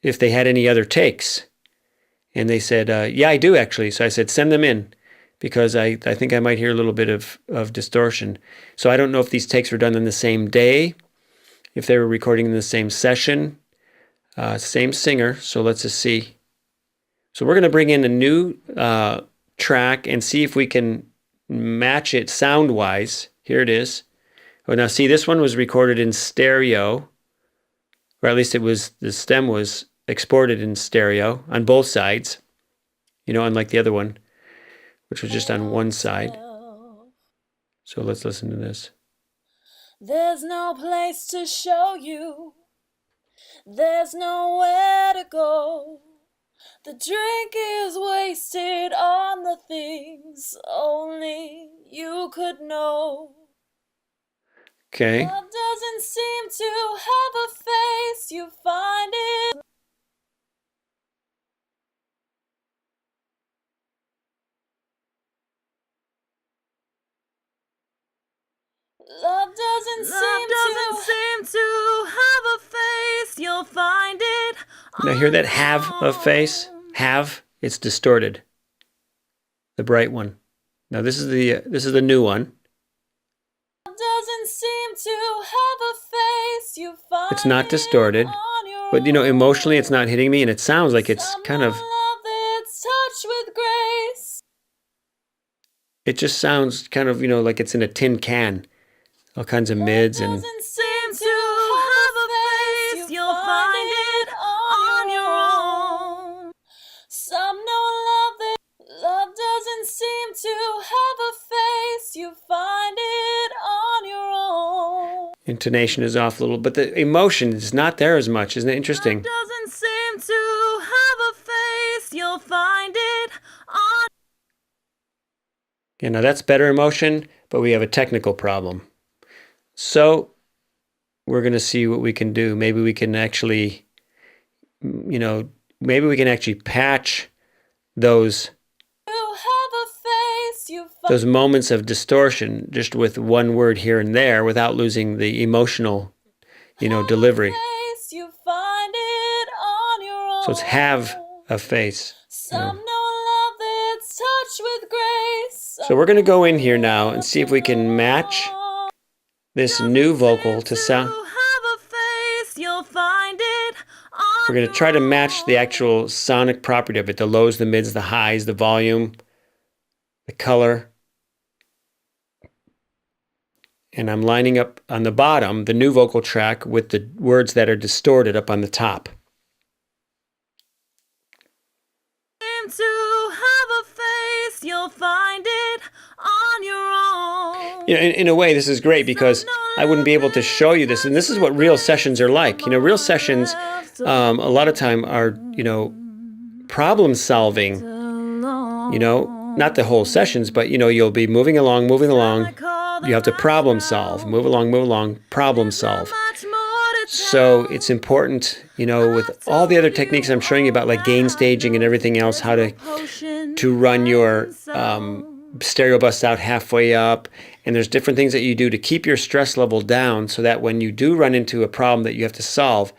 if they had any other takes. And they said, yeah, I do actually. So I said, send them in, because I think I might hear a little bit of distortion. So I don't know if these takes were done on the same day, if they were recording in the same session, same singer. So let's just see. So we're going to bring in a new track and see if we can match it sound-wise. Here it is. Oh, now see, this one was recorded in stereo, or at least the stem was exported in stereo on both sides, unlike the other one, which was just on one side. So let's listen to this. There's no place to show you. There's nowhere to go. The drink is wasted on the things only you could know. Okay. Love doesn't seem to have a face, you find it. Love doesn't seem to have a face, you'll find it. Now hear that have a face? Have, it's distorted. The bright one. Now this is the new one. Love doesn't seem to have a face, you find it's not distorted, but emotionally it's not hitting me, and it sounds like it's kind of. It just sounds kind of like it's in a tin can. All kinds of mids and. Doesn't seem to have a face, you'll find it on your own. Some know love doesn't seem to have a face, you find it on your own. Intonation is off a little, but the emotion is not there as much. Isn't it interesting? Love doesn't seem to have a face, you'll find it on. Yeah, now that's better emotion, but we have a technical problem. So we're going to see what we can do. Maybe we can actually, patch those moments of distortion just with one word here and there without losing the emotional, delivery. So it's have a face. So we're going to go in here now and see if we can match this new vocal to sound. We're going to try to match the actual sonic property of it, the lows, the mids, the highs, the volume, the color. And I'm lining up on the bottom the new vocal track with the words that are distorted up on the top. To have a face, you'll find it on your own. In a way, this is great because I wouldn't be able to show you this. And this is what real sessions are like. Real sessions a lot of time are, problem solving, not the whole sessions, but, you'll be moving along. You have to problem solve, move along, problem solve. So it's important, with all the other techniques I'm showing you about, like gain staging and everything else, how to run your stereo bus out halfway up. And there's different things that you do to keep your stress level down so that when you do run into a problem that you have to solve,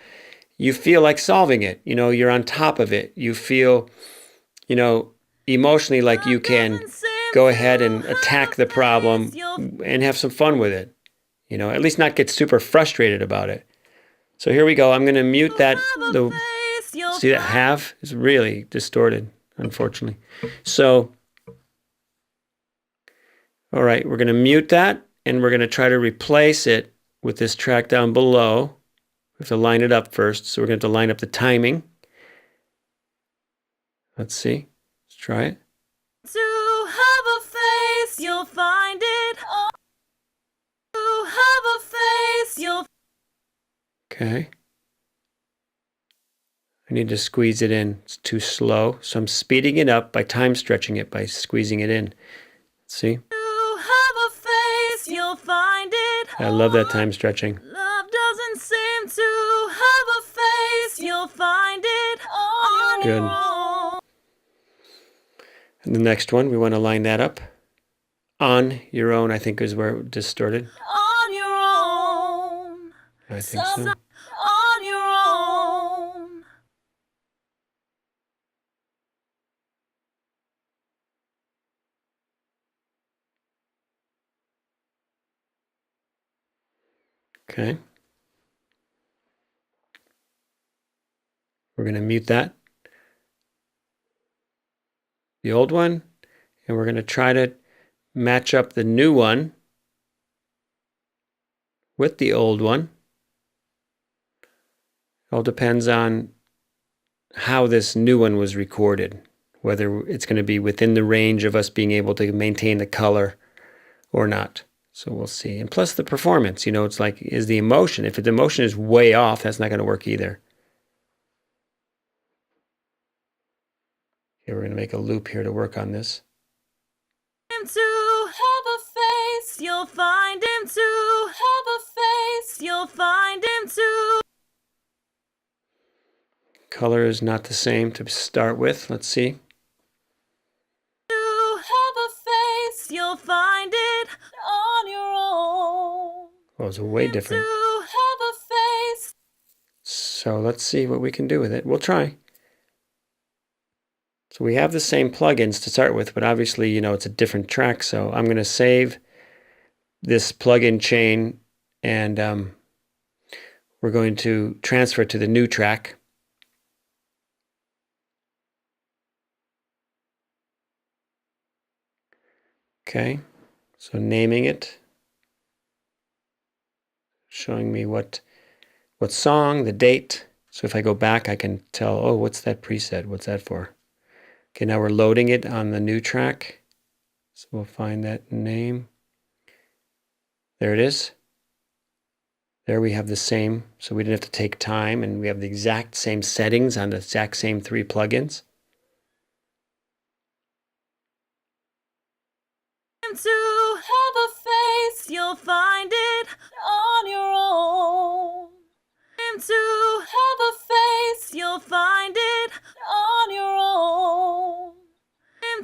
you feel like solving it. You're on top of it. You feel, emotionally like you can go ahead and attack the problem and have some fun with it. At least not get super frustrated about it. So here we go. I'm going to mute that. See that have is really distorted. unfortunately. So, all right, we're going to mute that, and we're going to try to replace it with this track down below. We have to line it up first, so we're going to have to line up the timing. Let's see. Let's try it. To have a face, you'll find it. To have a face, you'll... Okay. I need to squeeze it in. It's too slow, so I'm speeding it up by time stretching it, by squeezing it in. See? To have a face, you'll find it. I love that time stretching. Love doesn't seem to have a face, you'll find it on your own. And the next one, we want to line that up. On your own, I think, is where it distorted. On your own. I think so. On your own. Okay. We're going to mute that, the old one, and we're going to try to match up the new one with the old one. It all depends on how this new one was recorded, whether it's going to be within the range of us being able to maintain the color or not. So we'll see. And plus the performance, you know, it's like, is the emotion. If the emotion is way off, that's not going to work either. Okay, we're going to make a loop here to work on this. To have a face, you'll find him. To have a face, you'll find him. To Color is not the same to start with. Let's see. have a face, you'll find it on your own. Well, it's way different. To have a face. So let's see what we can do with it. We'll try. So we have the same plugins to start with, but obviously, you know, it's a different track. So I'm going to save this plugin chain, and we're going to transfer it to the new track. Okay, so naming it, showing me what song, the date. So if I go back, I can tell, oh, what's that preset? What's that for? Okay, now we're loading it on the new track. So we'll find that name. There it is. There we have the same, so we didn't have to take time, and we have the exact same settings on the exact same 3 plugins. To have a face, you'll find it on your own. To have a face, you'll find it on your own.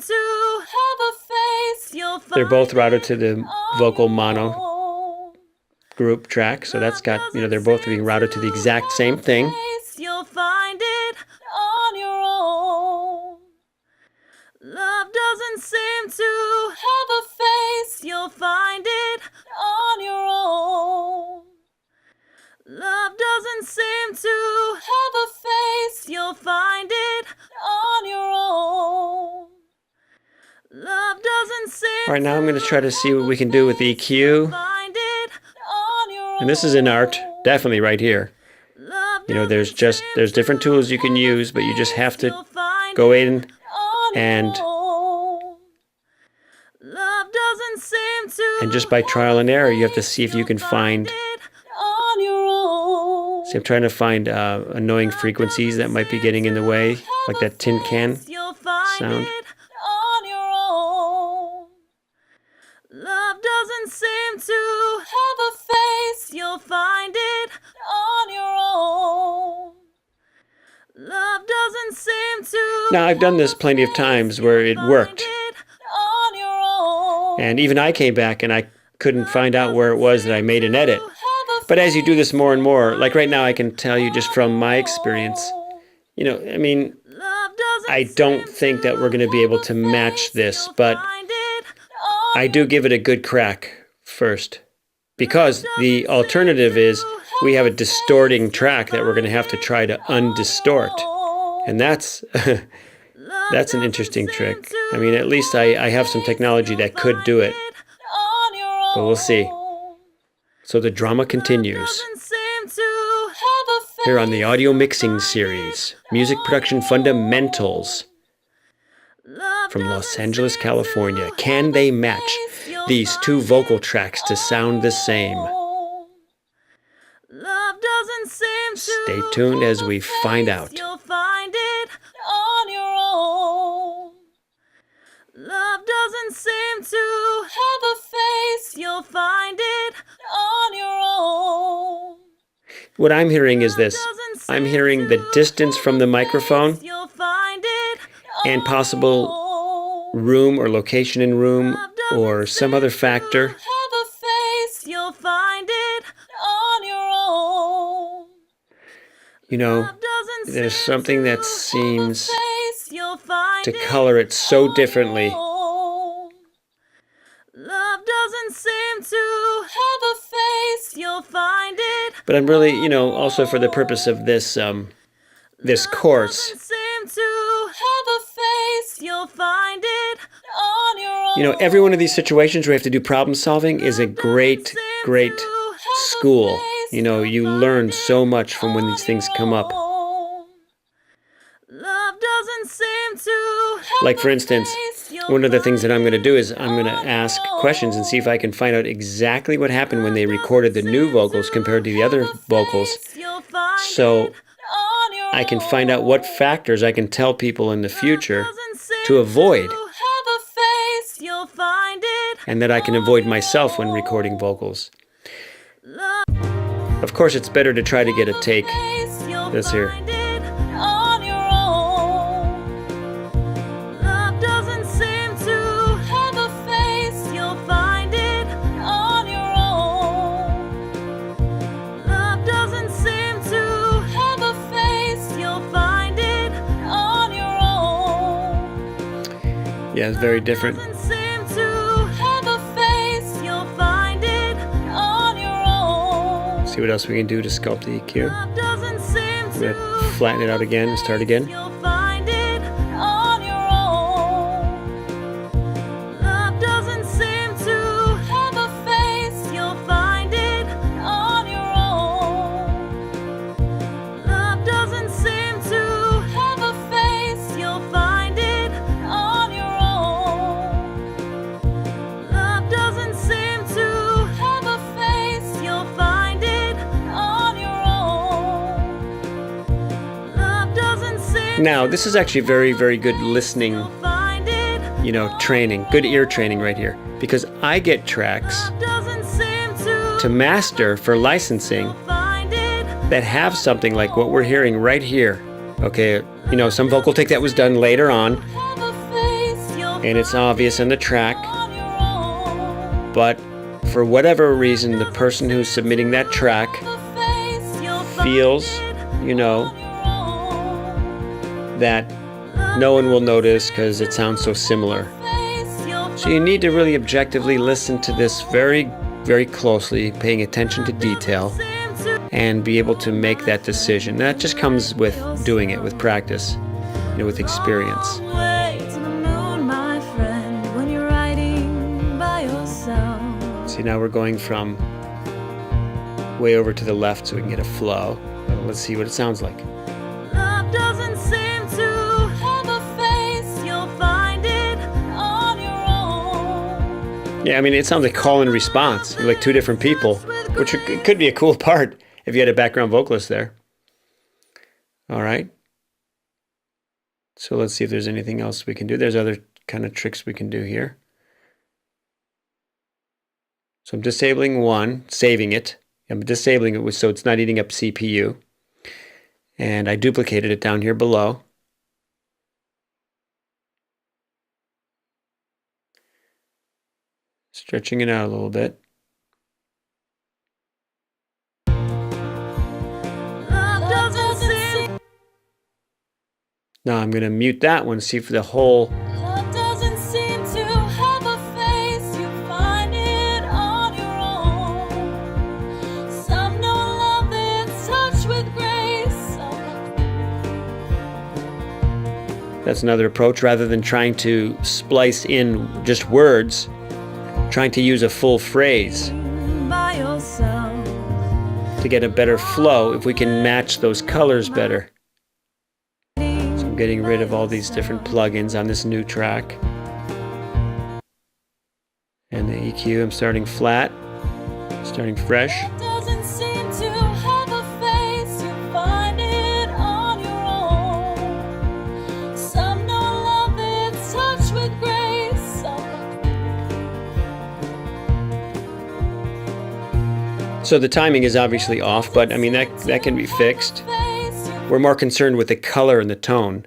To have a face, you'll find it. They're both routed to the vocal mono group track, so that's got, you know, they're both being routed to the exact same thing. You'll find it on your own. Love doesn't seem to have a face, you'll find it on your own. Love doesn't seem to have a face, you'll find it on your own. Love doesn't seem. All right, now I'm going to try to see what we can do with EQ. And this is an art, definitely right here. You know, there's different tools you can use, but you just have to go in and just by trial and error, you have to see if you can find. See, I'm trying to find annoying frequencies that might be getting in the way, like that tin can sound. Love doesn't seem to have a face, you'll find it on your own. Love doesn't seem to. Now, I've done this plenty of times where it worked. And even I came back and I couldn't find out where it was that I made an edit. But as you do this more and more, like right now, I can tell you just from my experience, you know, I mean, I don't think that we're going to be able to match this, but I do give it a good crack first, because the alternative is we have a distorting track that we're going to have to try to undistort. And that's That's an interesting trick. I mean, at least I have some technology that could do it, but we'll see. So the drama continues here on the audio mixing series, Music Production Fundamentals from Los Angeles, California. Can they match these two vocal tracks to sound the same? Stay tuned as we find out. You'll find it on your own. Love doesn't seem to have a face. You'll find it on your own. What I'm hearing is this. I'm hearing the distance from the microphone and possible room or location in room or some other factor. You'll find it on your own. You know, there's something that seems to color it so differently. Love doesn't seem to have a face. You'll find it. But I'm really, you know, also for the purpose of this this course, You'll find it on your own. you know, every one of these situations where you have to do problem solving is a great school. You know, you learn so much from when these things come up. Love doesn't seem to Like, for instance, one of the things that I'm going to do is I'm going to ask questions and see if I can find out exactly what happened when they recorded the new vocals compared to the other vocals, so I can find out what factors I can tell people in the future to avoid, and that I can avoid myself when recording vocals. Of course, it's better to try to get a take. This here. Yeah, it's very different. See what else we can do to sculpt the EQ. I'm going to flatten it out again and start again. Now, this is actually very good listening, you know, training, good ear training right here, because I get tracks to master for licensing that have something like what we're hearing right here. Okay, you know, some vocal take that was done later on, and it's obvious in the track, but for whatever reason, the person who's submitting that track feels, you know, that no one will notice because it sounds so similar. So you need to really objectively listen to this very closely, paying attention to detail, and be able to make that decision. That just comes with doing it, with practice, you know, with experience. See, now we're going from way over to the left so we can get a flow. Let's see what it sounds like. Love doesn't seem to have a face. You'll find it on your own. Yeah, I mean, it sounds like call and response. You're like two different people, which could be a cool part if you had a background vocalist there. All right. So let's see if there's anything else we can do. There's other kind of tricks we can do here. So I'm disabling one, saving it. I'm disabling it so it's not eating up CPU. And I duplicated it down here below. Stretching it out a little bit. Now I'm going to mute that one, see if the whole That's another approach. Rather than trying to splice in just words, trying to use a full phrase to get a better flow if we can match those colors better. So I'm getting rid of all these different plugins on this new track. And the EQ, I'm starting flat, starting fresh. So the timing is obviously off, but I mean that can be fixed. We're more concerned with the color and the tone.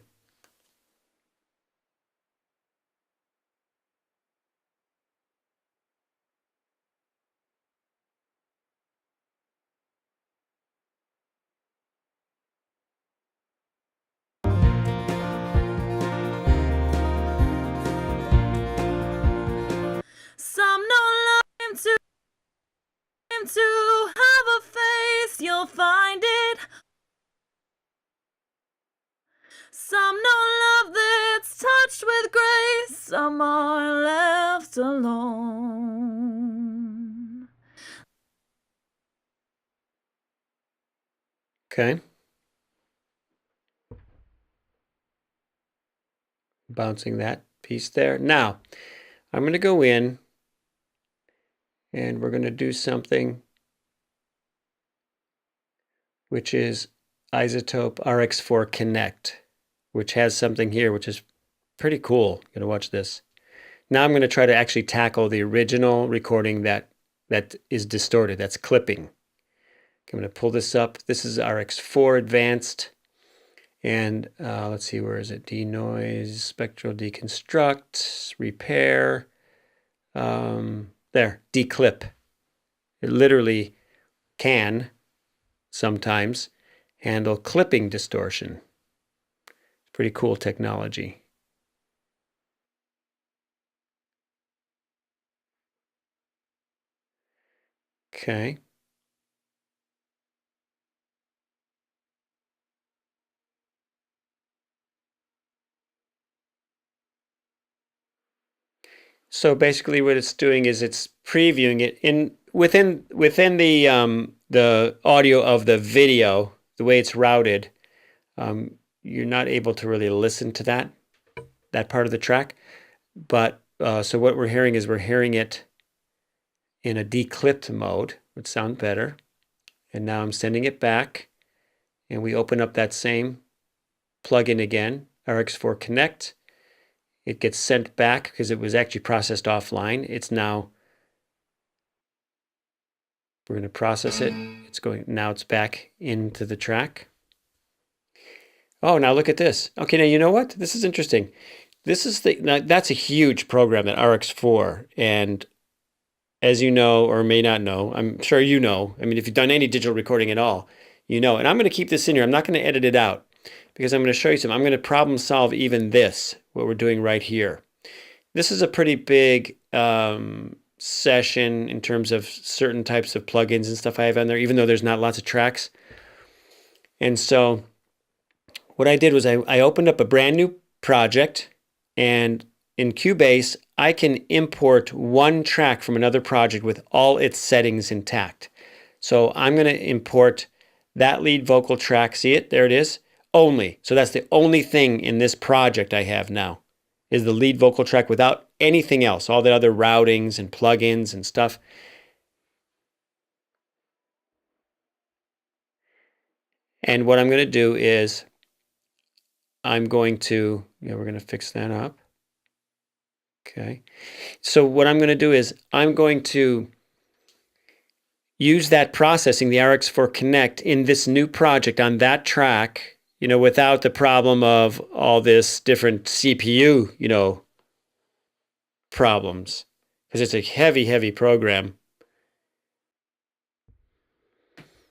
Some don't love him to have a face, you'll find it. Some don't love that's touched with grace, some are left alone. Okay. Bouncing that piece there. Now, I'm going to go in and we're going to do something which is Isotope RX4 Connect, which has something here which is pretty cool. You're going to watch this. Now I'm going to try to actually tackle the original recording that is distorted, that's clipping. I'm going to pull this up. This is RX4 Advanced. And let's see, where is it? Denoise, Spectral Deconstruct, Repair. There, Declip. It literally can sometimes handle clipping distortion. Pretty cool technology. Okay. So basically what it's doing is it's previewing it within the audio of the video, the way it's routed. You're not able to really listen to that part of the track. But so what we're hearing is we're hearing it in a declipped mode, which sounds better. And now I'm sending it back, and we open up that same plugin again, RX4 Connect. It gets sent back because it was actually processed offline. It's now, we're going to process it. Now it's back into the track. Oh, now look at this. Okay, now you know what? This is interesting. Now that's a huge program, that RX4. And as you know, or may not know, I'm sure you know, I mean, if you've done any digital recording at all, you know, and I'm going to keep this in here. I'm not going to edit it out because I'm going to show you something. I'm going to problem solve even this, what we're doing right here. This is a pretty big session in terms of certain types of plugins and stuff I have on there, even though there's not lots of tracks. And so what I did was I opened up a brand new project, and in Cubase, I can import one track from another project with all its settings intact. So I'm going to import that lead vocal track. See it? There it is. Only. So that's the only thing in this project I have now, is the lead vocal track without anything else, all the other routings and plugins and stuff. And what I'm going to do is we're going to fix that up. Okay. So what I'm going to do is I'm going to use that processing, the RX4 Connect, in this new project on that track, without the problem of all this different CPU, problems, because it's a heavy, heavy program.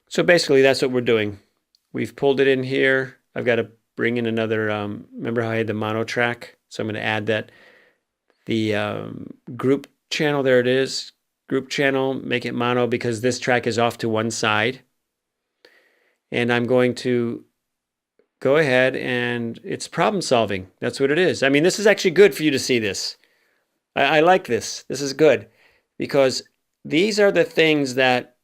So basically that's what we're doing. We've pulled it in here. I've got to bring in another, remember how I had the mono track? So I'm going to add that. The group channel, there it is. Group channel, make it mono because this track is off to one side. And I'm going to go ahead and it's problem solving. That's what it is. I mean, this is actually good for you to see this. I like this. This is good because these are the things that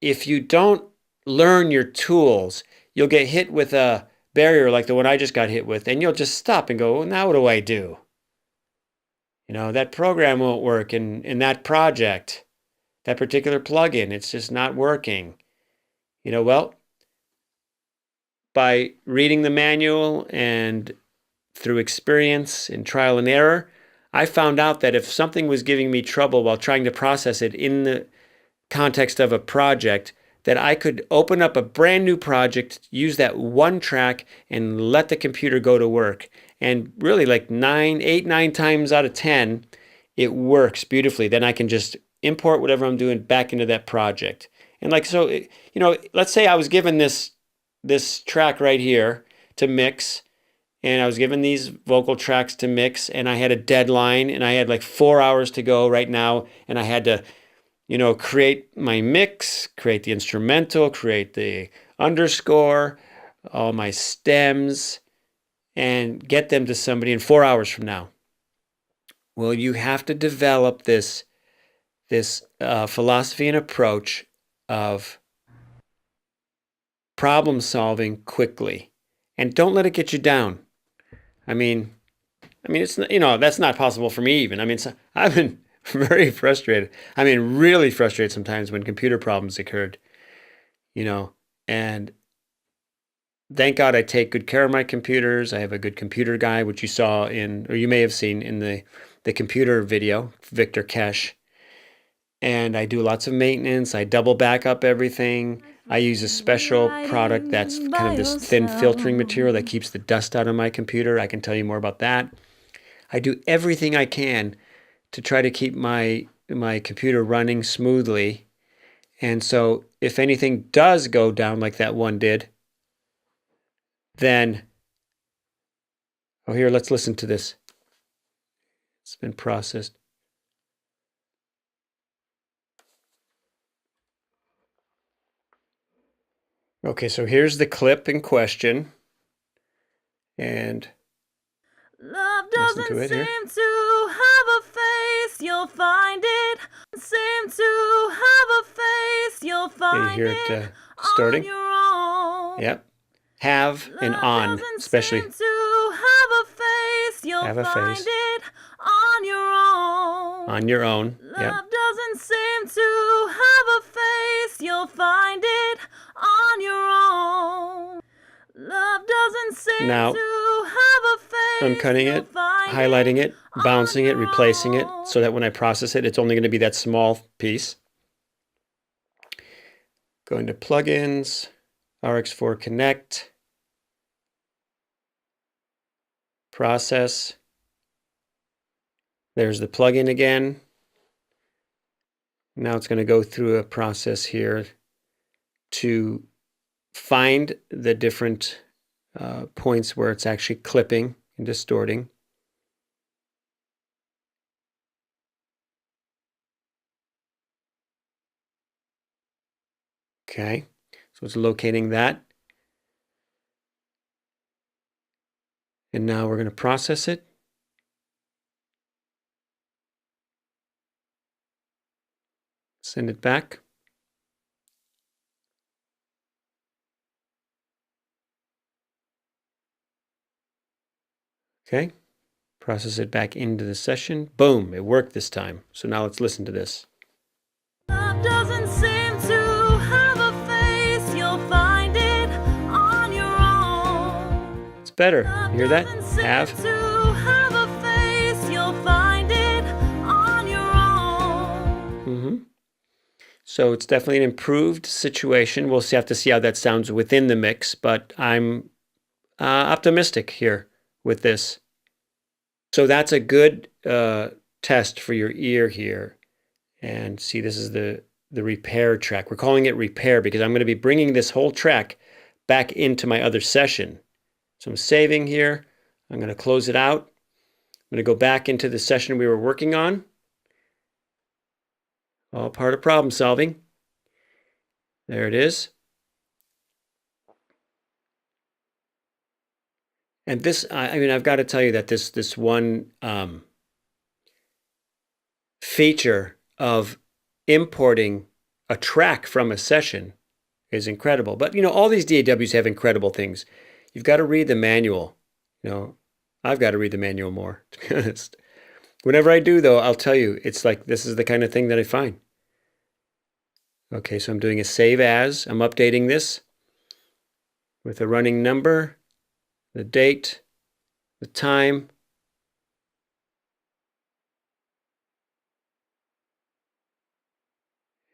if you don't learn your tools, you'll get hit with a barrier like the one I just got hit with, and you'll just stop and go, well, now what do I do? You know, that program won't work in that project, that particular plugin, it's just not working. You know, well, by reading the manual and through experience and trial and error, I found out that if something was giving me trouble while trying to process it in the context of a project, that I could open up a brand new project, use that one track, and let the computer go to work. And really, like 8, 9 times out of 10, it works beautifully. Then I can just import whatever I'm doing back into that project. And like, so, you know, let's say I was given this track right here to mix, and I was given these vocal tracks to mix, and I had a deadline, and I had like 4 hours to go right now, and I had to, you know, create my mix, create the instrumental, create the underscore, all my stems, and get them to somebody in 4 hours from now. Well, you have to develop this philosophy and approach of problem solving quickly, and don't let it get you down. I mean, it's, you know, that's not possible for me even. I mean, I've been very frustrated. I mean, really frustrated sometimes when computer problems occurred, you know, and thank God I take good care of my computers. I have a good computer guy, which you saw in, or you may have seen in the computer video, Victor Kesh. And I do lots of maintenance. I double back up everything. I use a special product that's kind of this thin filtering material that keeps the dust out of my computer. I can tell you more about that. I do everything I can to try to keep my computer running smoothly. And so if anything does go down like that one did, then, oh, here, let's listen to this. It's been processed. Okay, so here's the clip in question. And love doesn't seem to have a face, you'll find it. Seem to have a face, you'll find you hear it starting? on your own. Yep. Have and on, especially. Seem to have a face, you'll have a find face. it on your own. On your own. Yep. Love doesn't seem to have a face, you'll find it on your own. Love doesn't seem now, to have a face. I'm cutting it, highlighting it, bouncing it, replacing it, so that when I process it, it's only going to be that small piece. Going to plugins, RX4 Connect, process. There's the plugin again. Now it's going to go through a process here to find the different points where it's actually clipping and distorting. Okay, so it's locating that. And now we're going to process it. Send it back. Okay, process it back into the session. Boom, it worked this time. So now let's listen to this. Love doesn't seem to have a face, you'll find it on your own. It's better. You hear that? Have. To have a face, you'll find it on your own. Mm-hmm. So it's definitely an improved situation. We'll have to see how that sounds within the mix, but I'm optimistic here with this. So that's a good test for your ear here. And see, this is the repair track. We're calling it repair because I'm going to be bringing this whole track back into my other session. So I'm saving here. I'm going to close it out. I'm going to go back into the session we were working on. All part of problem solving. There it is. And this, I mean, I've got to tell you that this one feature of importing a track from a session is incredible. But, you know, all these DAWs have incredible things. You've got to read the manual. You know, I've got to read the manual more, to be honest. Whenever I do, though, I'll tell you, it's like this is the kind of thing that I find. Okay, so I'm doing a save as. I'm updating this with a running number, the date, the time.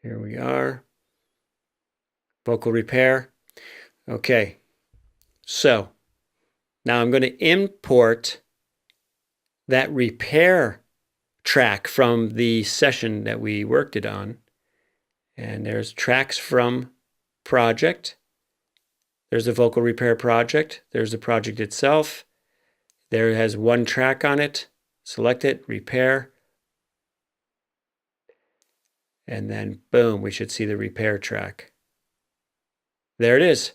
Here we are. Vocal repair. Okay, so now I'm going to import that repair track from the session that we worked it on. And there's tracks from project. There's a vocal repair project. There's the project itself. There has one track on it. Select it, repair. And then boom, we should see the repair track. There it is.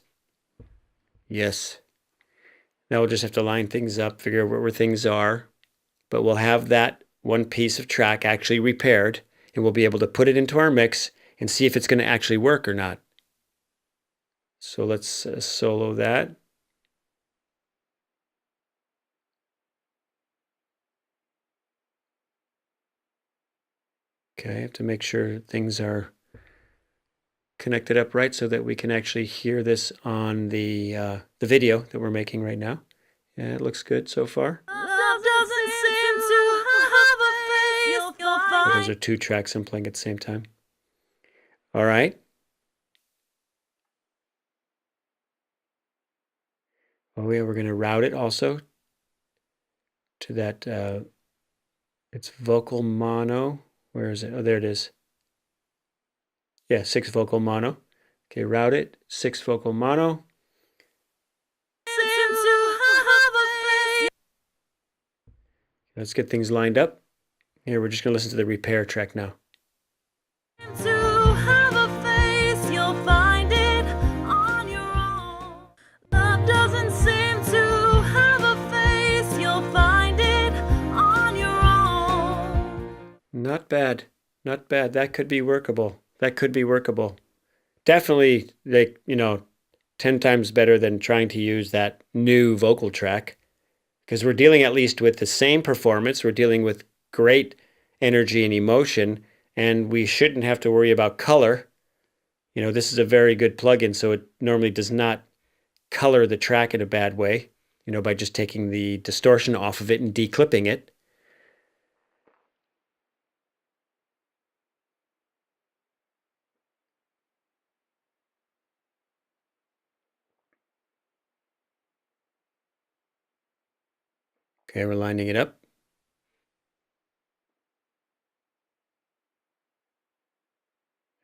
Yes. Now we'll just have to line things up, figure out where things are. But we'll have that one piece of track actually repaired, and we'll be able to put it into our mix and see if it's going to actually work or not. So let's solo that. Okay, I have to make sure things are connected up right so that we can actually hear this on the video that we're making right now. Yeah, it looks good so far. Love doesn't seem to have a face. You'll find. Those are two tracks I'm playing at the same time. All right. Oh yeah, we're going to route it also to that, it's vocal mono. Where is it? Oh, there it is. Yeah, 6 vocal mono. Okay, route it, 6 vocal mono. Seem to have a face. Let's get things lined up. Here, we're just going to listen to the repair track now. To have a face, you'll find it on your own. Love doesn't seem to have a face, you'll find it on your own. Not bad. Not bad. That could be workable. That could be workable. Definitely, like, you know, 10 times better than trying to use that new vocal track, because we're dealing at least with the same performance. We're dealing with great energy and emotion, and we shouldn't have to worry about color. You know, this is a very good plugin, so it normally does not color the track in a bad way, you know, by just taking the distortion off of it and declipping it. Okay, we're lining it up.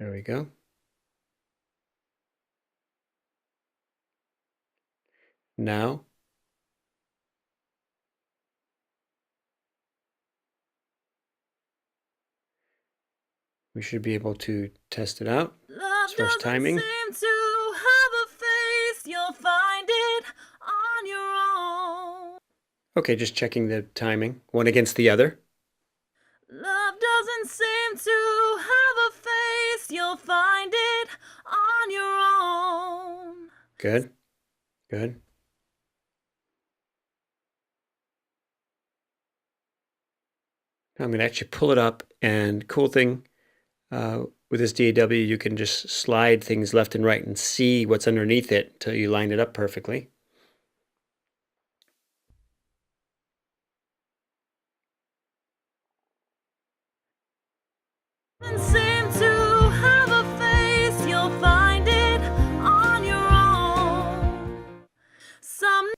There we go. Now, we should be able to test it out. Love As far as doesn't timing. seem to have a face, you'll find it on your own. Okay, just checking the timing, one against the other. Love doesn't seem to have a face, you'll find it on your own. Good, good. Now I'm going to actually pull it up, and cool thing with this DAW, you can just slide things left and right and see what's underneath it until you line it up perfectly. Doesn't seem to have a face, you'll find it on your own. Some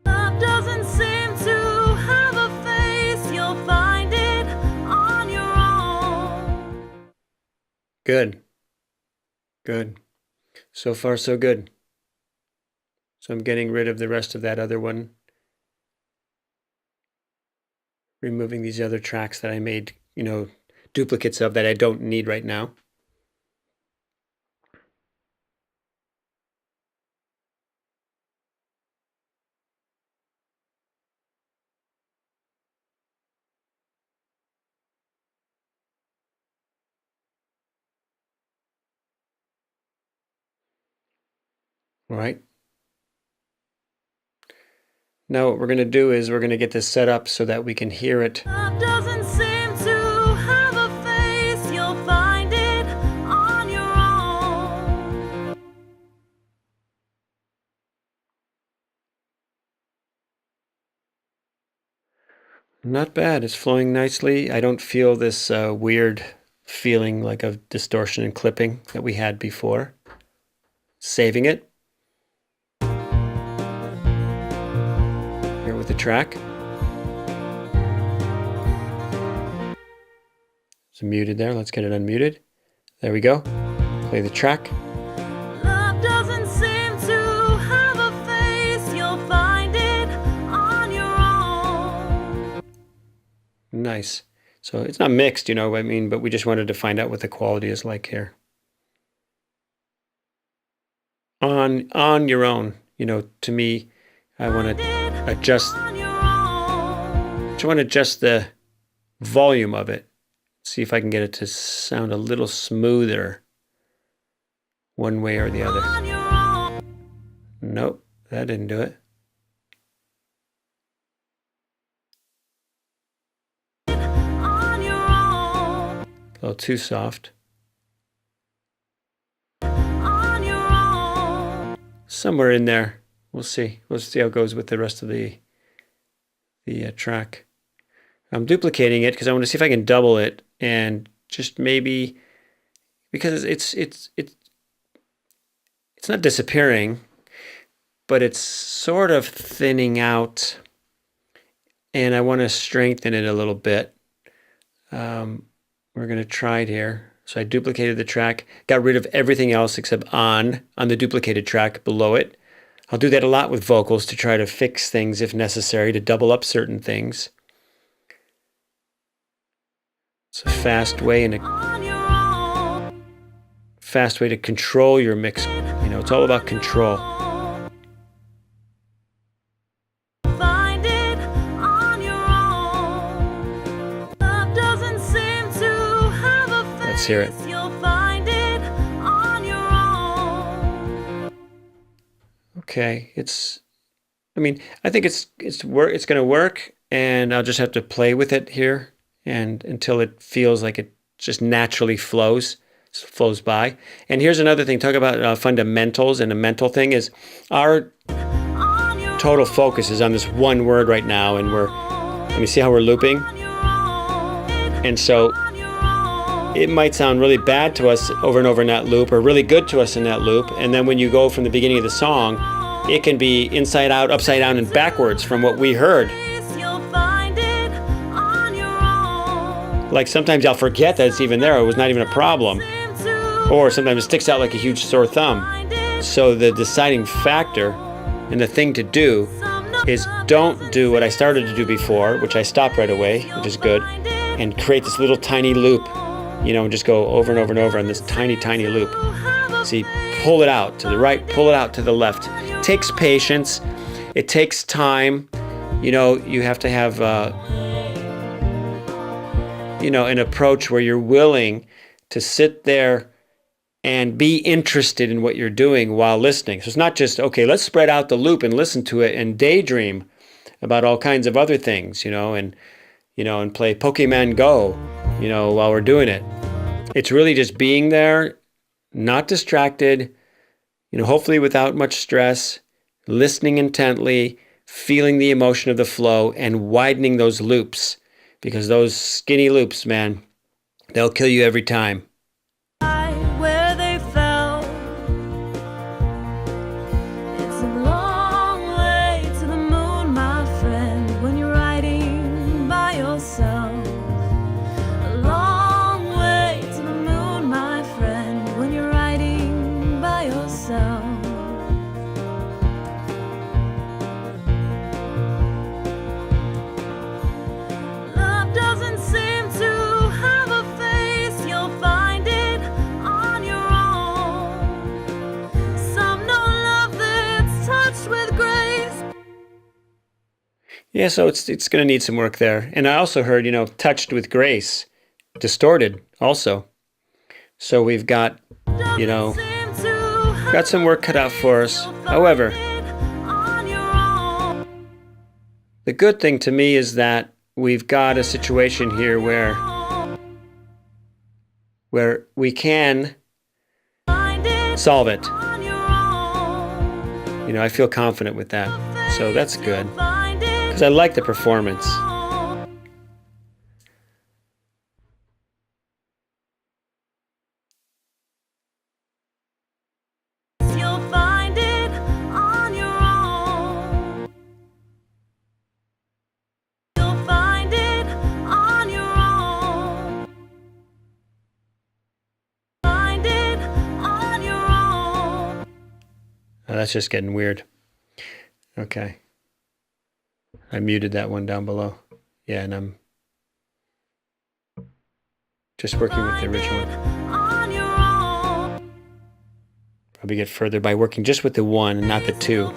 love doesn't seem to have a face, you'll find it on your own. Good, good. So far, so good. So I'm getting rid of the rest of that other one. Removing these other tracks that I made, you know, duplicates of that I don't need right now. All right. Now what we're going to do is we're going to get this set up so that we can hear it. Love doesn't seem to have a face. You'll find it on your own. Not bad. It's flowing nicely. I don't feel this weird feeling like of distortion and clipping that we had before. Saving it. Here with the track. It's muted there. Let's get it unmuted. There we go. Play the track. Love doesn't seem to have a face. You'll find it on your own. Nice. So it's not mixed, you know, I mean, but we just wanted to find out what the quality is like here. On your own, you know, to me, I want to adjust, the volume of it. See if I can get it to sound a little smoother one way or the other. Nope, that didn't do it. A little too soft. Somewhere in there. We'll see. We'll see how it goes with the rest of the track. I'm duplicating it because I want to see if I can double it and just maybe, because it's not disappearing, but it's sort of thinning out, and I want to strengthen it a little bit. We're going to try it here. So I duplicated the track, got rid of everything else except on the duplicated track below it. I'll do that a lot with vocals to try to fix things if necessary, to double up certain things. It's a fast way to control your mix. You know, it's all about control. Find it on your own. Love doesn't seem to have a face. Let's hear it. You'll find it on your own. Okay, I think it's going to work, and I'll just have to play with it here and until it feels like it just naturally flows by. And here's another thing, talk about fundamentals, and a mental thing is our total focus is on this one word right now, and let me see how we're looping. And so it might sound really bad to us over and over in that loop, or really good to us in that loop, and then when you go from the beginning of the song, it can be inside out, upside down, and backwards from what we heard. Like sometimes I'll forget that it's even there, it was not even a problem. Or sometimes it sticks out like a huge sore thumb. So the deciding factor and the thing to do is don't do what I started to do before, which I stopped right away, which is good, and create this little tiny loop, you know, and just go over and over and over on this tiny, tiny loop. See, pull it out to the right, pull it out to the left. It takes patience. It takes time. You know, you have to have, an approach where you're willing to sit there and be interested in what you're doing while listening. So it's not just, okay, let's spread out the loop and listen to it and daydream about all kinds of other things, and play Pokemon Go, while we're doing it. It's really just being there, not distracted, hopefully without much stress, listening intently, feeling the emotion of the flow, and widening those loops. Because those skinny loops, man, they'll kill you every time. Where they fell. It's a long way to the moon, my friend, when you're riding by yourself. A long way to the moon, my friend, when you're riding by yourself. Doesn't seem to have a face. You'll find it on your own. Some know love that's touched with grace. Yeah, so it's going to need some work there. And I also heard, touched with grace, distorted also. So we've got, Doesn't seem to got some work cut out for us. However, the good thing to me is that we've got a situation here where we can solve it. You know, I feel confident with that. So that's good. Because I like the performance. Oh, that's just getting weird. Okay. I muted that one down below. Yeah, and I'm just working with the original one. Probably get further by working just with the one and not the two.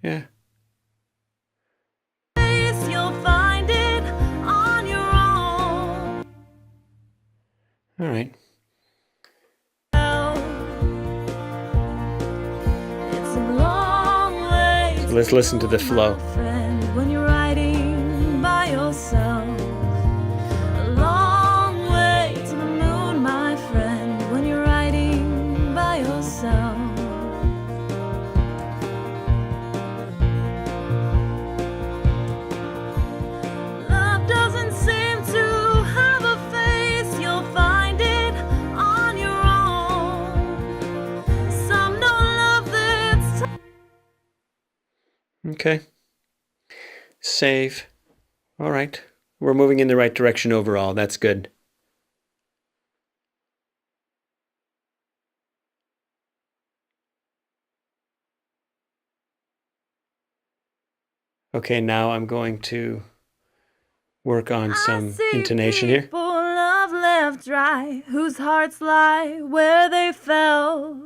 Yeah. All right. So let's listen to the flow. When you're riding by yourself, a long way to the moon, my friend. When you're riding by yourself. Love doesn't seem to have a face. You'll find it on your own. Some don't love that's Okay. Save. All right. We're moving in the right direction overall. That's good. Okay, now I'm going to work on some intonation here. People love left dry, whose hearts lie where they fell.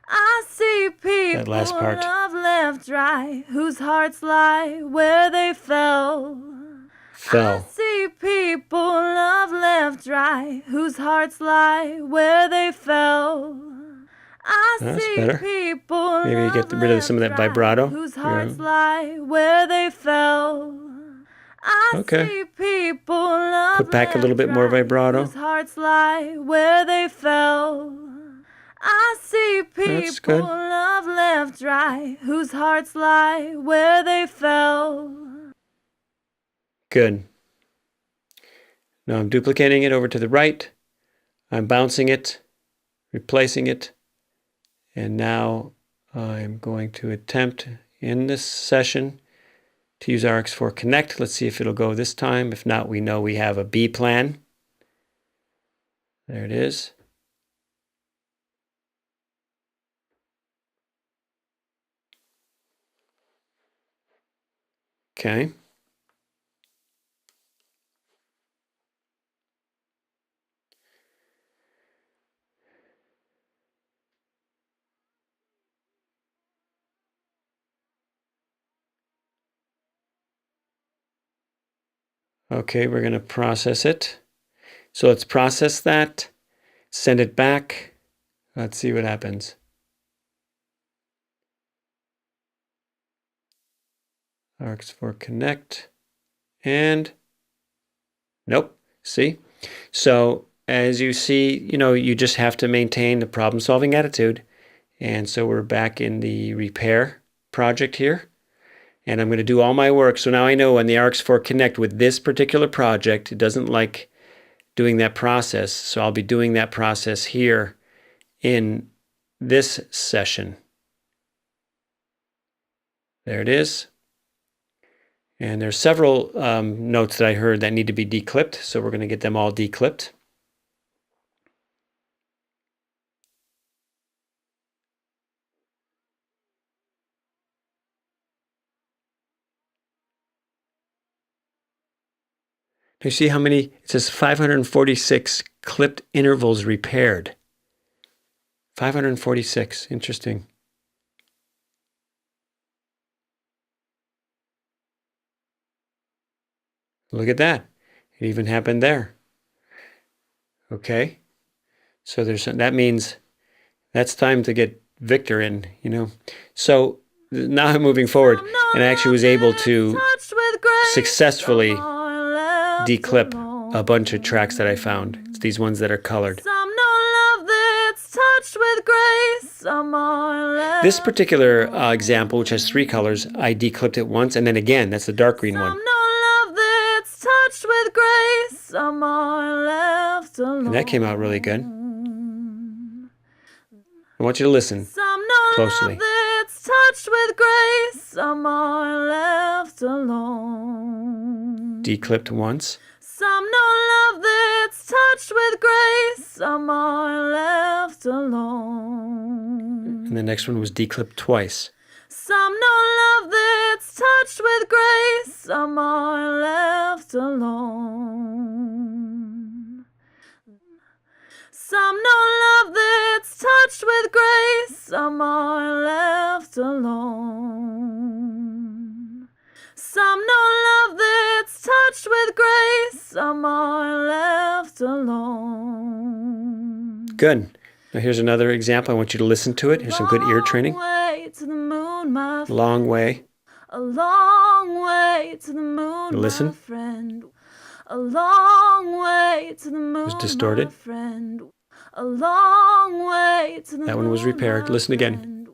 I see people That last part. love left dry, whose hearts lie where they fell. I Fell. see people love left dry, whose hearts lie where they fell. I That's see better. people Maybe you get rid of some of that vibrato. whose hearts lie where they fell. I Okay. see people love Put back a little bit more vibrato. whose hearts lie where they fell. I see That's people good. love left dry, whose hearts lie where they fell. Good. Now I'm duplicating it over to the right. I'm bouncing it, replacing it, and now I'm going to attempt in this session to use RX4 Connect. Let's see if it'll go this time. If not, we know we have a B plan. There it is. Okay. Okay, we're going to process it. So let's process that, send it back. Let's see what happens. RX4 Connect. And nope. See? So as you see, you just have to maintain the problem-solving attitude. And so we're back in the repair project here. And I'm going to do all my work. So now I know on the RX4 Connect with this particular project, it doesn't like doing that process. So I'll be doing that process here in this session. There it is. And there's several notes that I heard that need to be declipped. So we're going to get them all declipped. Do you see how many? It says 546 clipped intervals repaired. 546. Interesting. Look at that. It even happened there. Okay. So that means that's time to get Victor in, you know. So now I'm moving forward, and I actually was able to successfully declip a bunch of tracks that I found. It's these ones that are colored. This particular example, which has 3 colors, I declipped it once, and then again. That's the dark green one. And that came out really good. I want you to listen closely. Declipped once. Some know love that's touched with grace, some are left alone. And the next one was declipped twice. Some know love that's touched with grace, some are left alone. Some know love that's touched with grace, some are left alone. Some know love that's touched with grace, some are left alone. Good. Now here's another example. I want you to listen to it. Here's some good ear training. Way to the moon, my friend. Long way. A long way to the moon, Listen. my friend. A long way to the moon, It was distorted. my friend. A long way to the moon. That one was repaired. My Listen again. friend.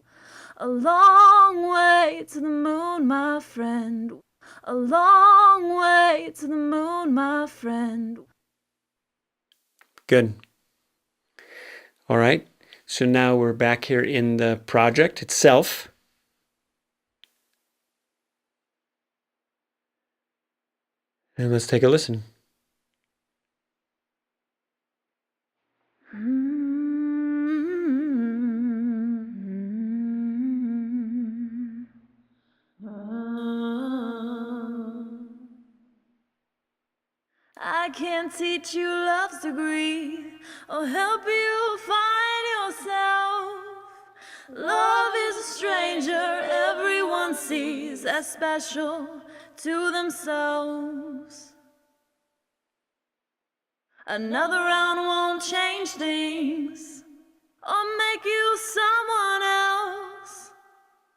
A long way to the moon, my friend. A long way to the moon, my friend. Good. All right. So now we're back here in the project itself. And let's take a listen. I can't teach you love's degree or help you find yourself. Love is a stranger everyone sees as special to themselves. Another round won't change things or make you someone else.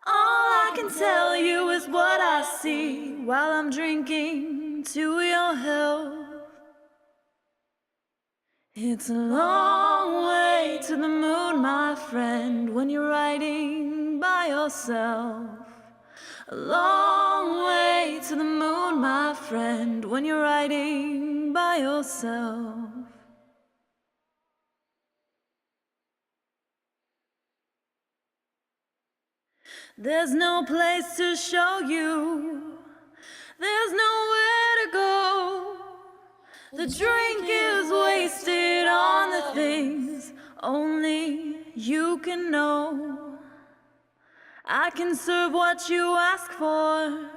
All I can tell you is what I see while I'm drinking to your health. It's a long way to the moon, my friend, when you're riding by yourself. A long way to the moon, my friend, when you're riding by yourself. There's no place to show you, there's nowhere to go. The drink is wasted on the things only you can know. I can serve what you ask for.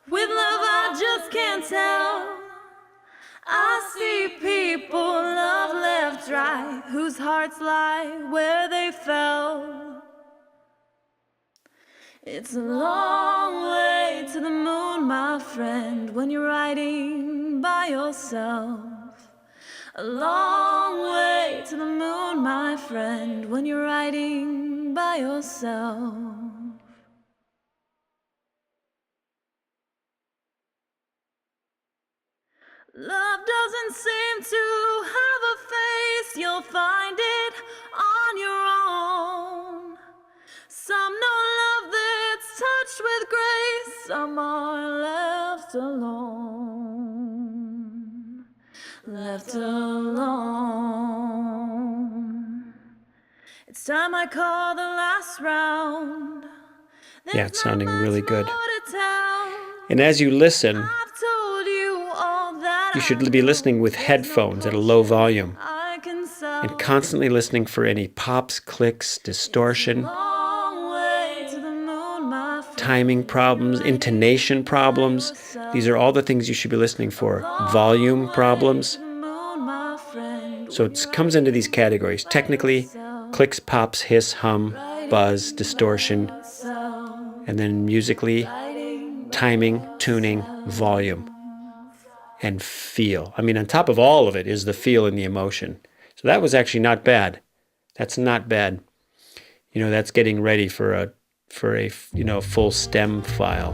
With love I just can't tell. I see people love left dry, whose hearts lie where they fell. It's a long way to the moon, my friend, when you're riding by yourself. A long way to the moon, my friend, when you're riding by yourself. Love doesn't seem to have a face, you'll find it on your own. Some know love that's touched with grace, some are left alone. Left alone. It's time I call the last round. Yeah, it's sounding really good. More to tell. And as you listen, I've told you all that you should be listening with headphones at a low volume I can sell. and constantly listening for any pops, clicks, distortion, Long way to the moon, my friend. timing problems, intonation problems. These are all the things you should be listening for. Volume problems. Moon, my friend. So it comes into these categories. Technically, clicks, pops, hiss, hum, buzz, distortion, and then musically, timing, tuning, volume. and feel. I mean, on top of all of it is the feel and the emotion. So that was actually not bad. That's not bad. You know, that's getting ready for a full stem file.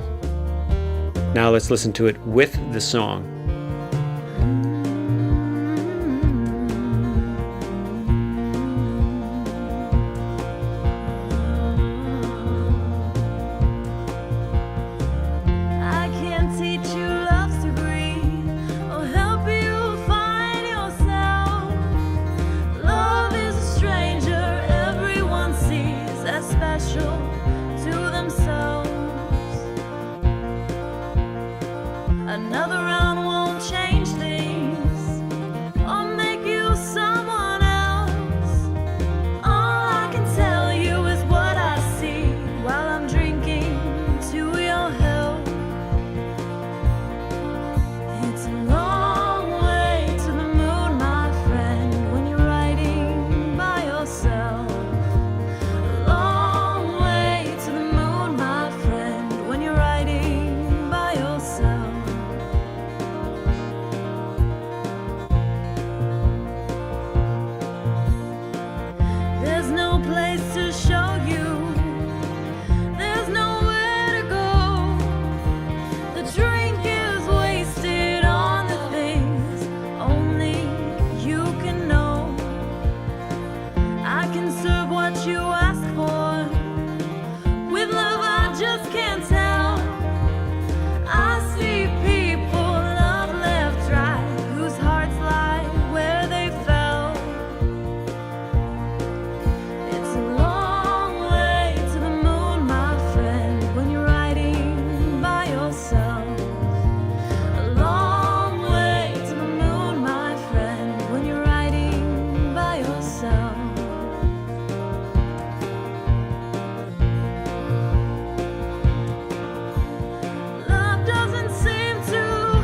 Now let's listen to it with the song. Another round won't change things or make you someone else. All I can tell you is what I see while I'm drinking to your health. It's a long way to the moon, my friend, when you're riding by yourself. A long way to the moon, my friend, when you're riding by yourself. There's no place to show you, there's nowhere to go. The drink is wasted on the things only you can know. I can serve what you ask for, with love I just can't tell. I see people love left right, whose hearts lie where they fell. It's a long way to the moon, my friend, when you're riding by yourself. A long way to the moon, my friend, when you're riding by yourself. Love doesn't seem to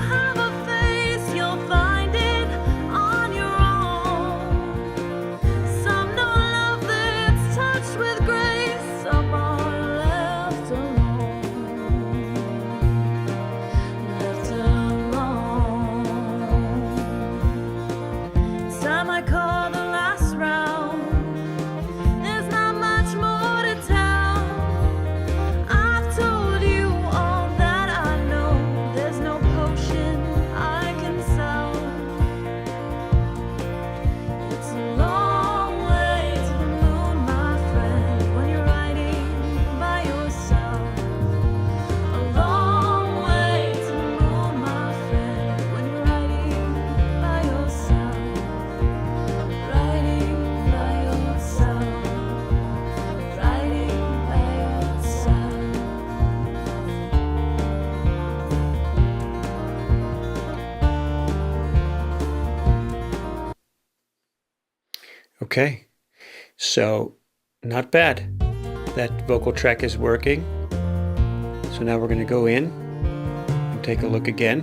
have a face, you'll find it on your own. Some know love that's touched with grace, some are left alone. Left alone. It's time I call the last round. There's not much more to tell. I've told you all that I know. There's no potion I can sell. It's a long way to the moon, my friend, when you're riding by yourself. A long way to the moon, my friend, when you're riding by yourself. Riding by yourself. Riding by yourself. Okay, so not bad. That vocal track is working. So now we're going to go in and take a look again.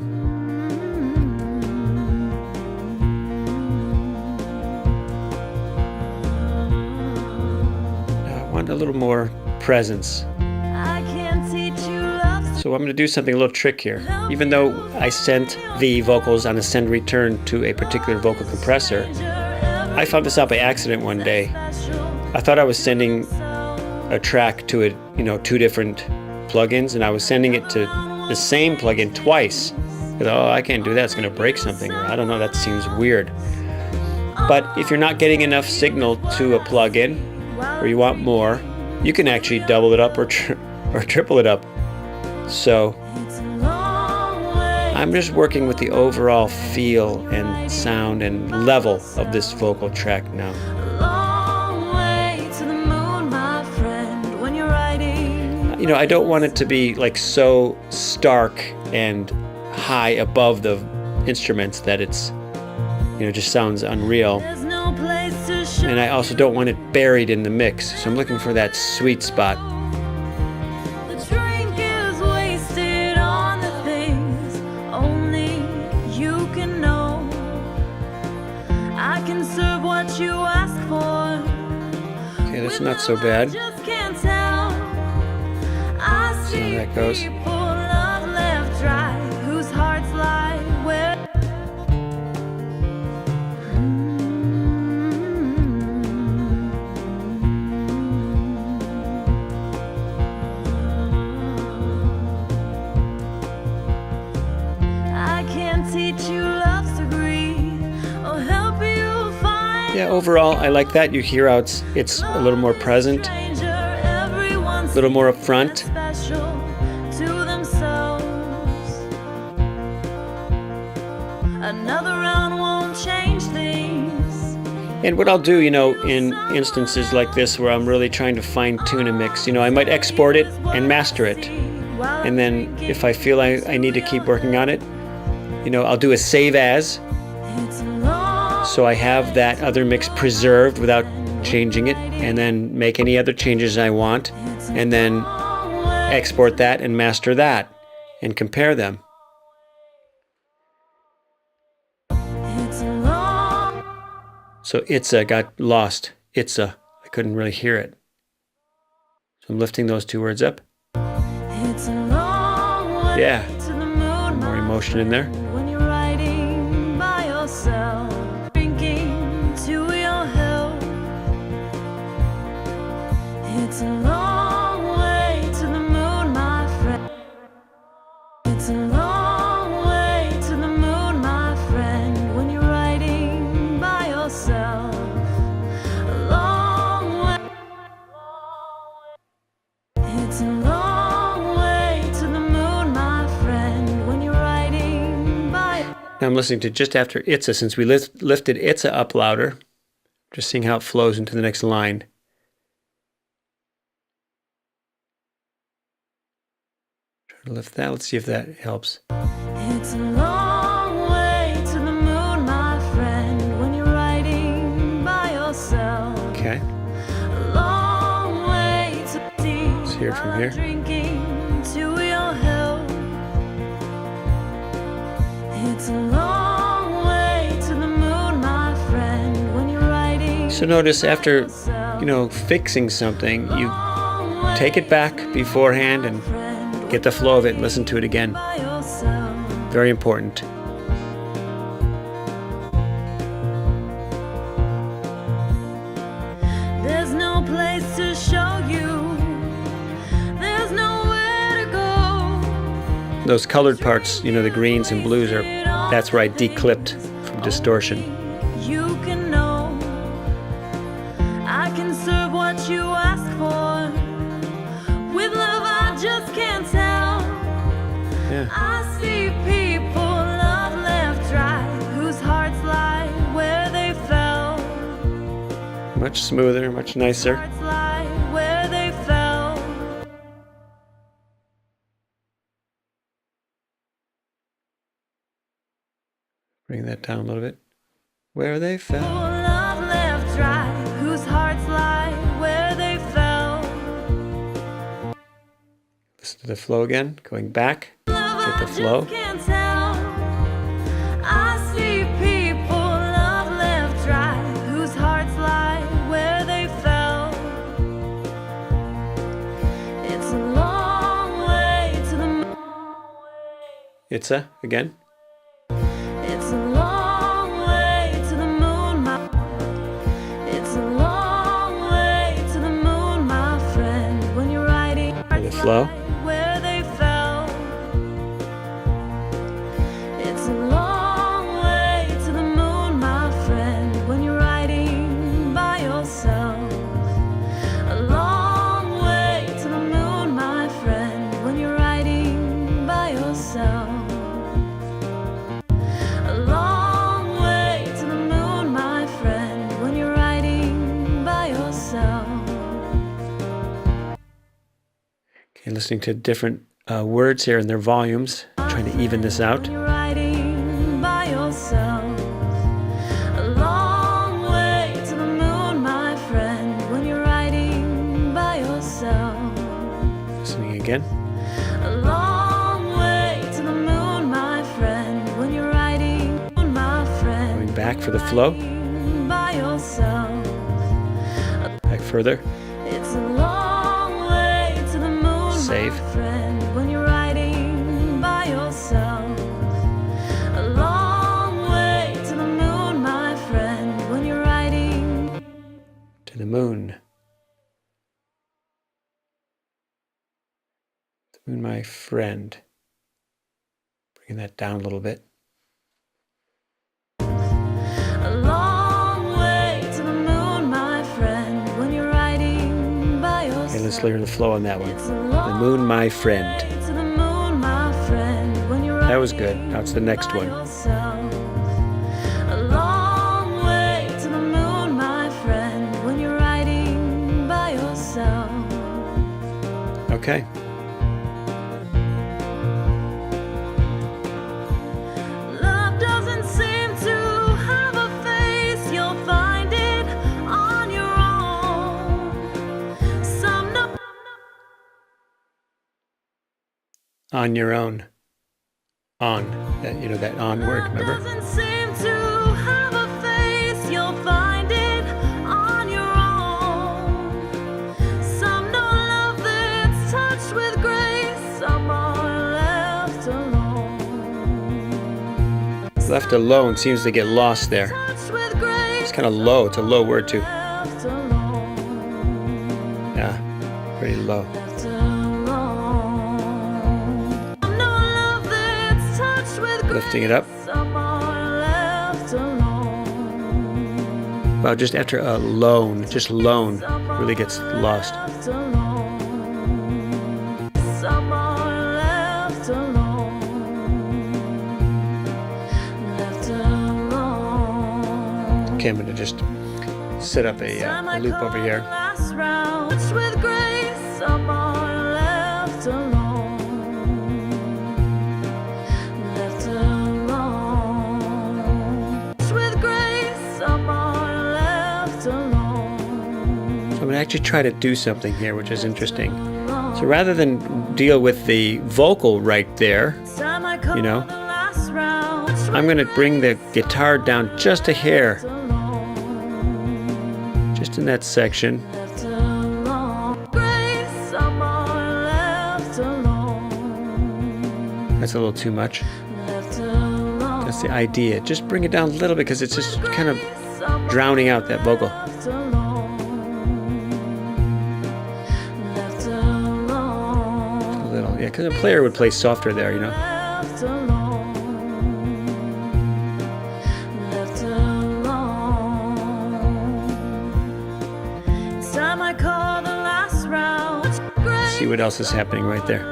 Now I want a little more presence. I can't teach you love. So I'm going to do something a little trick here. Even though I sent the vocals on a send return to a particular vocal compressor, I found this out by accident one day. I thought I was sending a track to two different plugins, and I was sending it to the same plugin twice. I thought, oh, I can't do that, it's going to break something, or I don't know, that seems weird. But if you're not getting enough signal to a plugin, or you want more, you can actually double it up or triple it up. So I'm just working with the overall feel and sound and level of this vocal track now. You know, I don't want it to be like so stark and high above the instruments that it's, just sounds unreal. And I also don't want it buried in the mix, so I'm looking for that sweet spot. Okay, that's not so bad. See how that goes. Yeah, overall, I like that. You hear how it's a little more present, a little more upfront. Another round won't change things. And what I'll do, in instances like this where I'm really trying to fine-tune a mix, I might export it and master it. And then if I feel I need to keep working on it, I'll do a save as. So I have that other mix preserved without changing it, and then make any other changes I want, and then export that and master that and compare them. So I got lost. I couldn't really hear it. So I'm lifting those two words up. Yeah, more emotion in there. When you're riding by yourself, drinking to your health. It's a long way to the moon, my friend. It's a long way to the moon, my friend. When you're riding by yourself, a long way. It's a long way to the moon, my friend. When you're riding by. Now I'm listening to just after Itza, since we lifted Itza up louder. Just seeing how it flows into the next line. Try to lift that. Let's see if that helps. It's a long way to the moon, my friend. When you're riding by yourself. Okay. A long way to the sea. Let's hear it from here. Drinking to your health. It's a long way to the moon, my friend. When you're riding. So notice after, fixing something, you take it back beforehand and get the flow of it and listen to it again. By yourself. Very important. There's no place to show you. There's nowhere to go. Those colored parts, the greens and blues that's where I declipped from distortion. You can know I can serve what you ask for. With love I just can't tell. Yeah. I see people love left dry, whose hearts lie where they fell. Much smoother, much nicer. Hearts lie where they fell. Bring that down a little bit. Where they fell. Love left dry, whose hearts lie where they fell. Listen to the flow again. Going back. Get the I flow. just can't tell. I see people love left dry, whose hearts lie where they fell. It's a long way to the moon. Itza again. It's a long way to the moon, it's a long way to the moon, my friend. When you're riding The flow. where they fell. It's a long way to the moon, my friend. When you're riding by yourself. A long way to the moon, my friend. When you're riding by yourself. A long way to the moon, my friend. When you're riding by yourself. Okay, listening to different words here and their volumes. Trying to even this out. When you're riding by yourself. A long way to the moon, my friend. When you're riding by yourself. Listening again. A long way to the moon, my friend. When you're riding, my friend. Going back for the flow. By yourself. Back further. It's a long way to the moon, Save. my friend. When you're riding by yourself. A long way to the moon, my friend. When you're riding. To the moon. The moon, my friend. Bringing that down a little bit. A long way Let's hear the flow on that one. It's a The moon, my friend. way to the moon, my friend, when you're That was good. riding Now it's the next by one. yourself. A long way to the moon, my friend, when you're riding by yourself. Okay. Love doesn't seem to have a face. You'll find it on your own. Some know On your own. On. That, you know, that on word, love remember? doesn't seem to have a face. You'll find it on your own. Some know love that's touched with grace. Some are left alone. Left alone seems to get lost there. Touched with grace. It's kind of low. It's a low word too. Left alone. Yeah, pretty low. Left alone. Some know love that's touched with grace. Lifting it up. Some are left alone. Well, just after a lone, just lone really gets lost. Left alone. Some are left alone. Left alone. Okay, I'm going to just set up a loop over here. Last round. Touched with grace. Some are left alone. Left alone. Touched with grace. Some are left alone. So I'm going to actually try to do something here, which is interesting. So rather than deal with the vocal right there, you know, I'm going to bring the guitar down just a hair, just in that section. That's a little too much. That's the idea. Just bring it down a little bit because it's just kind of drowning out that vocal. A little, yeah, because a player would play softer there, you know. See what else is happening right there.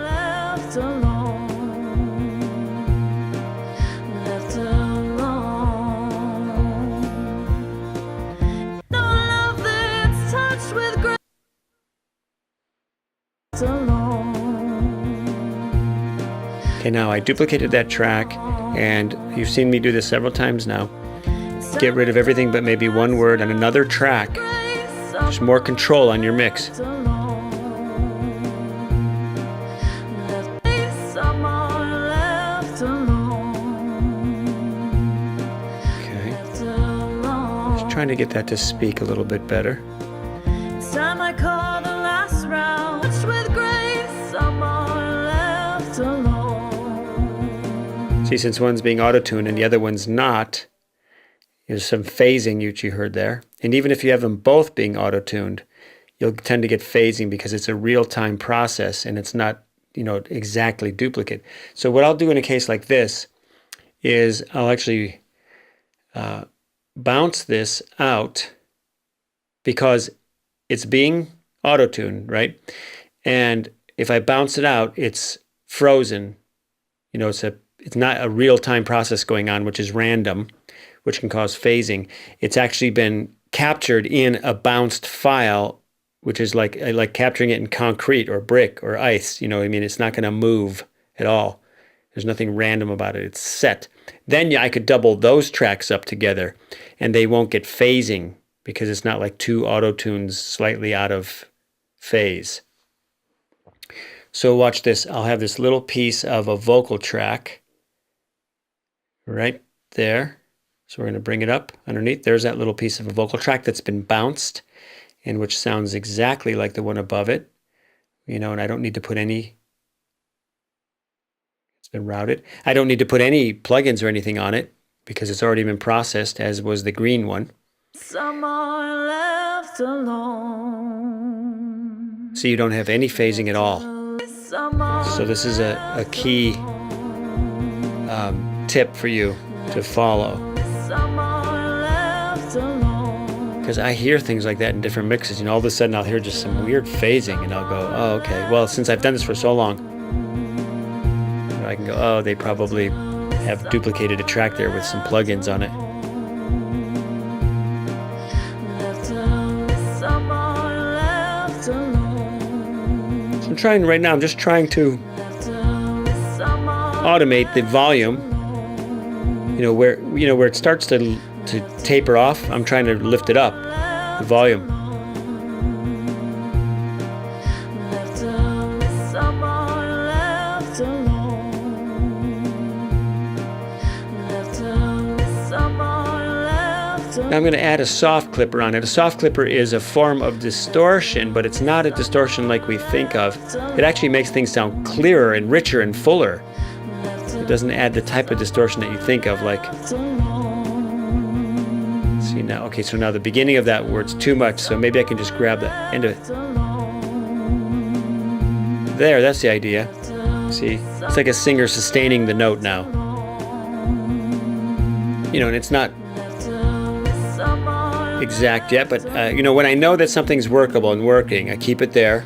Okay, now I duplicated that track, and you've seen me do this several times now. Get rid of everything but maybe one word on another track. Just more control on your mix. Okay. Just trying to get that to speak a little bit better. It's time I call the last round. Touched with grace, some are left alone. See, since one's being auto-tuned and the other one's not, there's some phasing you heard there. And even if you have them both being auto-tuned, you'll tend to get phasing because it's a real-time process and it's not, you know, exactly duplicate. So what I'll do in a case like this is I'll actually bounce this out because it's being auto-tuned, right? And if I bounce it out, it's frozen. You know, it's not a real-time process going on, which is random, which can cause phasing. It's actually been captured in a bounced file, which is like capturing it in concrete or brick or ice. You know what I mean? It's not going to move at all. There's nothing random about it. It's set. Then I could double those tracks up together, and they won't get phasing because it's not like two auto-tunes slightly out of phase. So watch this. I'll have this little piece of a vocal track right there. So we're going to bring it up underneath. There's that little piece of a vocal track that's been bounced and which sounds exactly like the one above it. You know, and I don't need to put any, it's been routed. I don't need to put any plugins or anything on it because it's already been processed, as was the green one. Some are left alone. So you don't have any phasing at all. So this is a key tip for you to follow. Some are left alone. Because I hear things like that in different mixes. You know, all of a sudden I'll hear just some weird phasing, and I'll go, oh, okay. Well, since I've done this for so long, you know, I can go, oh, they probably have duplicated a track there with some plugins on it. So I'm trying right now, I'm just trying to automate the volume, where it starts to taper off. I'm trying to lift it up, the volume. Now I'm going to add a soft clipper on it. A soft clipper is a form of distortion, but it's not a distortion like we think of. It actually makes things sound clearer and richer and fuller. It doesn't add the type of distortion that you think of, like... See now, okay, so now the beginning of that word's too much, so maybe I can just grab the end of it. There, that's the idea. See, it's like a singer sustaining the note now. And it's not exact yet, but when I know that something's workable and working, I keep it there,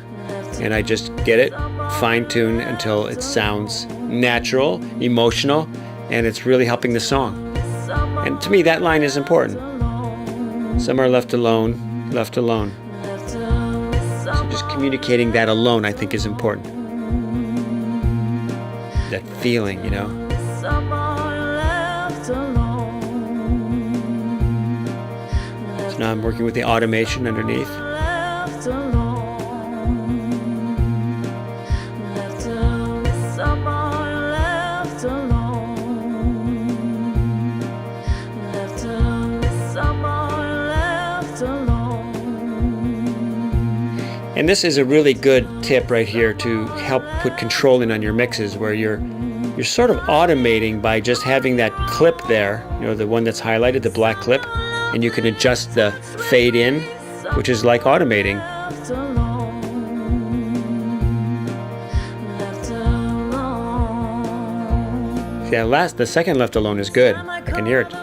and I just get it fine-tuned until it sounds natural, emotional, and it's really helping the song. And to me, that line is important. Some are left alone, left alone. So just communicating that alone, I think, is important. That feeling, So now I'm working with the automation underneath. And this is a really good tip right here to help put control in on your mixes, where you're sort of automating by just having that clip there, the one that's highlighted, the black clip, and you can adjust the fade in, which is like automating. Yeah, the second left alone is good. I can hear it.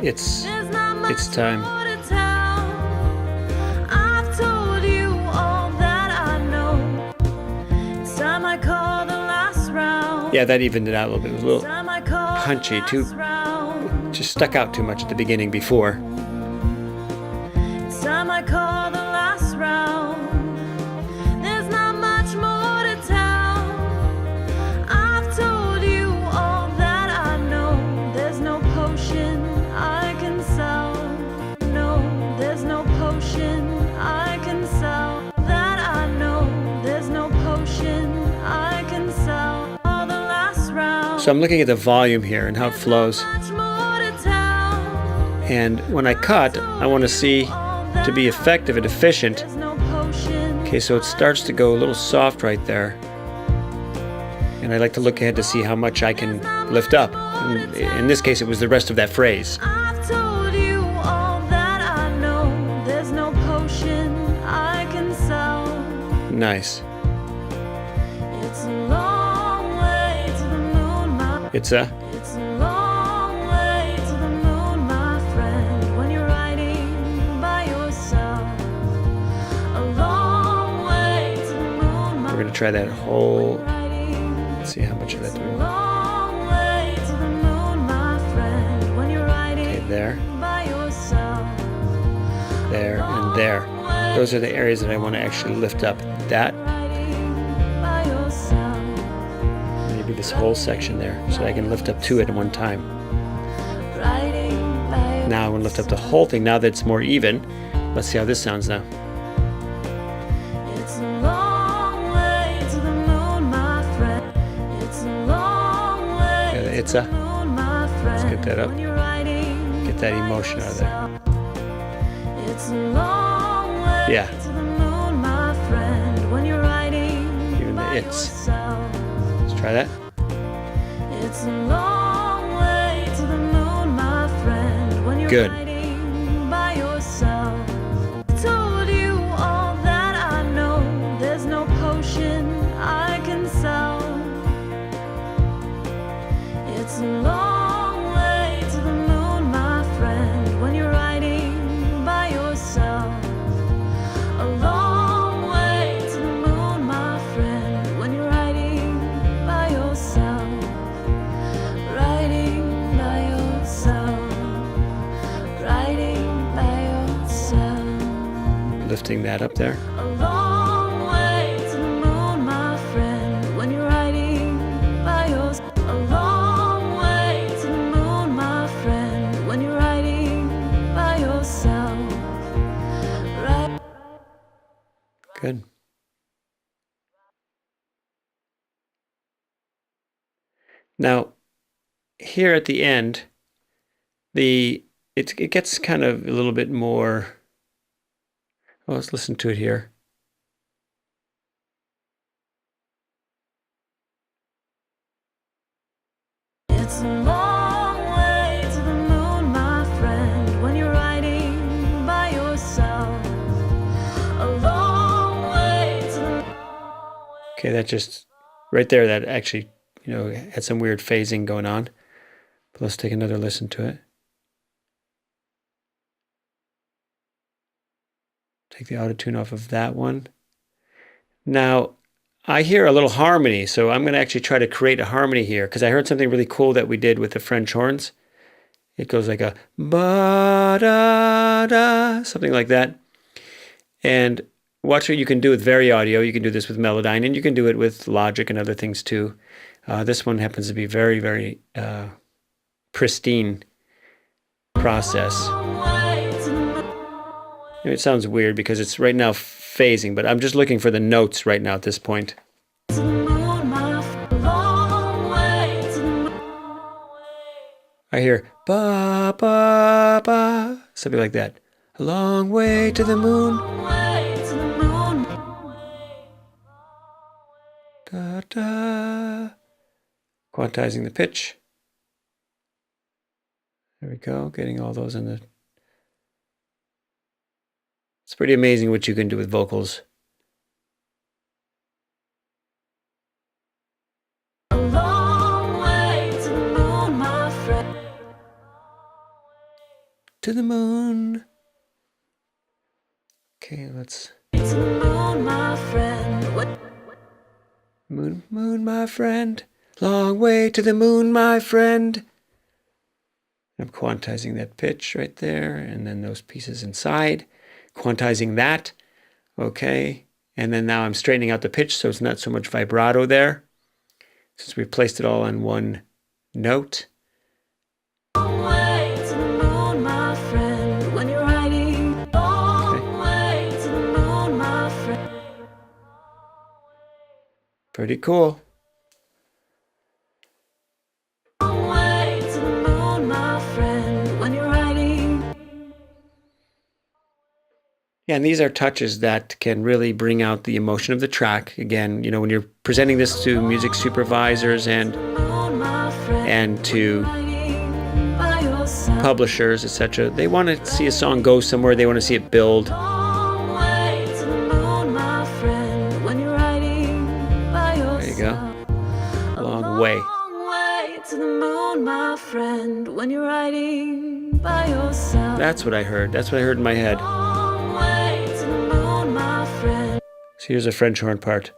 It's time. I've told you all that I know. It's time I call the last round. Yeah, that evened it out a little bit. It was a little punchy, just stuck out too much at the beginning before. It's time I call the last round. There's not much more to tell. I've told you all that I know. There's no potion I can sell. No, there's no potion I can sell. That I know. There's no potion I can sell. All the last round. So I'm looking at the volume here and how it flows. And when I cut, I want to see to be effective and efficient. Okay, so it starts to go a little soft right there. And I like to look ahead to see how much I can lift up. And in this case, it was the rest of that phrase. I've told you all that I know. There's no potion I can sell. Nice. It's a long way to the moon, It's a long way to the moon, my friend, when you're riding by yourself. A long way to the moon, We're going to try that whole... Let's see how much of that do we want. Okay, there. There and there. Those are the areas that I want to actually lift up. That. Maybe this whole section there, so that I can lift up to it at one time. Now I want to lift up the whole thing, now that it's more even. Let's see how this sounds now. Let's get that up. Get that emotion out of there. Yeah. Even the it's. Let's try that. Good. lifting that up there. A long way to the moon, my friend, when you're riding by yourself. A long way to the moon, my friend, when you're riding by yourself. Right. Good. Now, here at the end, it gets kind of a little bit more. Well, let's listen to it here. It's a long way to the moon, my friend, when you're riding by yourself. A long way to the... Okay, that just right there, that actually, had some weird phasing going on. But let's take another listen to it. Take the auto-tune off of that one. Now, I hear a little harmony, so I'm going to actually try to create a harmony here, because I heard something really cool that we did with the French horns. It goes like a ba-da-da, something like that. And watch what you can do with Very Audio. You can do this with Melodyne, and you can do it with Logic and other things too. This one happens to be very, very pristine process. It sounds weird because it's right now phasing, but I'm just looking for the notes right now at this point. I hear ba ba ba, something like that. A long way to the moon. Da da. Quantizing the pitch. There we go, getting all those in the... It's pretty amazing what you can do with vocals. A long way to the moon, my friend. To the moon. Okay, let's... To the moon, my friend. What? Moon, moon, my friend. Long way to the moon, my friend. I'm quantizing that pitch right there, and then those pieces inside. Quantizing that, okay, and then now I'm straightening out the pitch so it's not so much vibrato there, since we placed it all on one note. Long way to the moon, my friend, when you're riding. Long way to the moon, my friend. Pretty cool. Long way to the moon, my friend, when you're riding. Yeah, and these are touches that can really bring out the emotion of the track. Again, when you're presenting this to music supervisors and to publishers, etc., they want to see a song go somewhere. They want to see it build. There you go. A long way. To the moon, my friend, when you're riding by yourself. That's what I heard. That's what I heard in my head. So here's a French horn part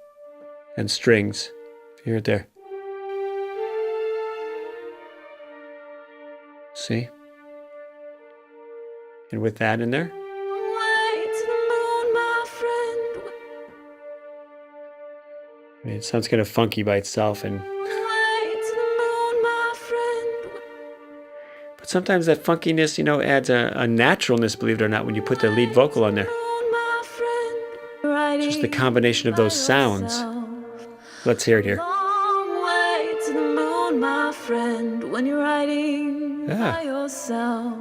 and strings. You hear it there. See? And with that in there. I mean, it sounds kind of funky by itself, but sometimes that funkiness, adds a naturalness, believe it or not, when you put the lead vocal on there. Just the combination of those sounds. Let's hear it here. Long way to the moon, my friend, when you're riding by yourself.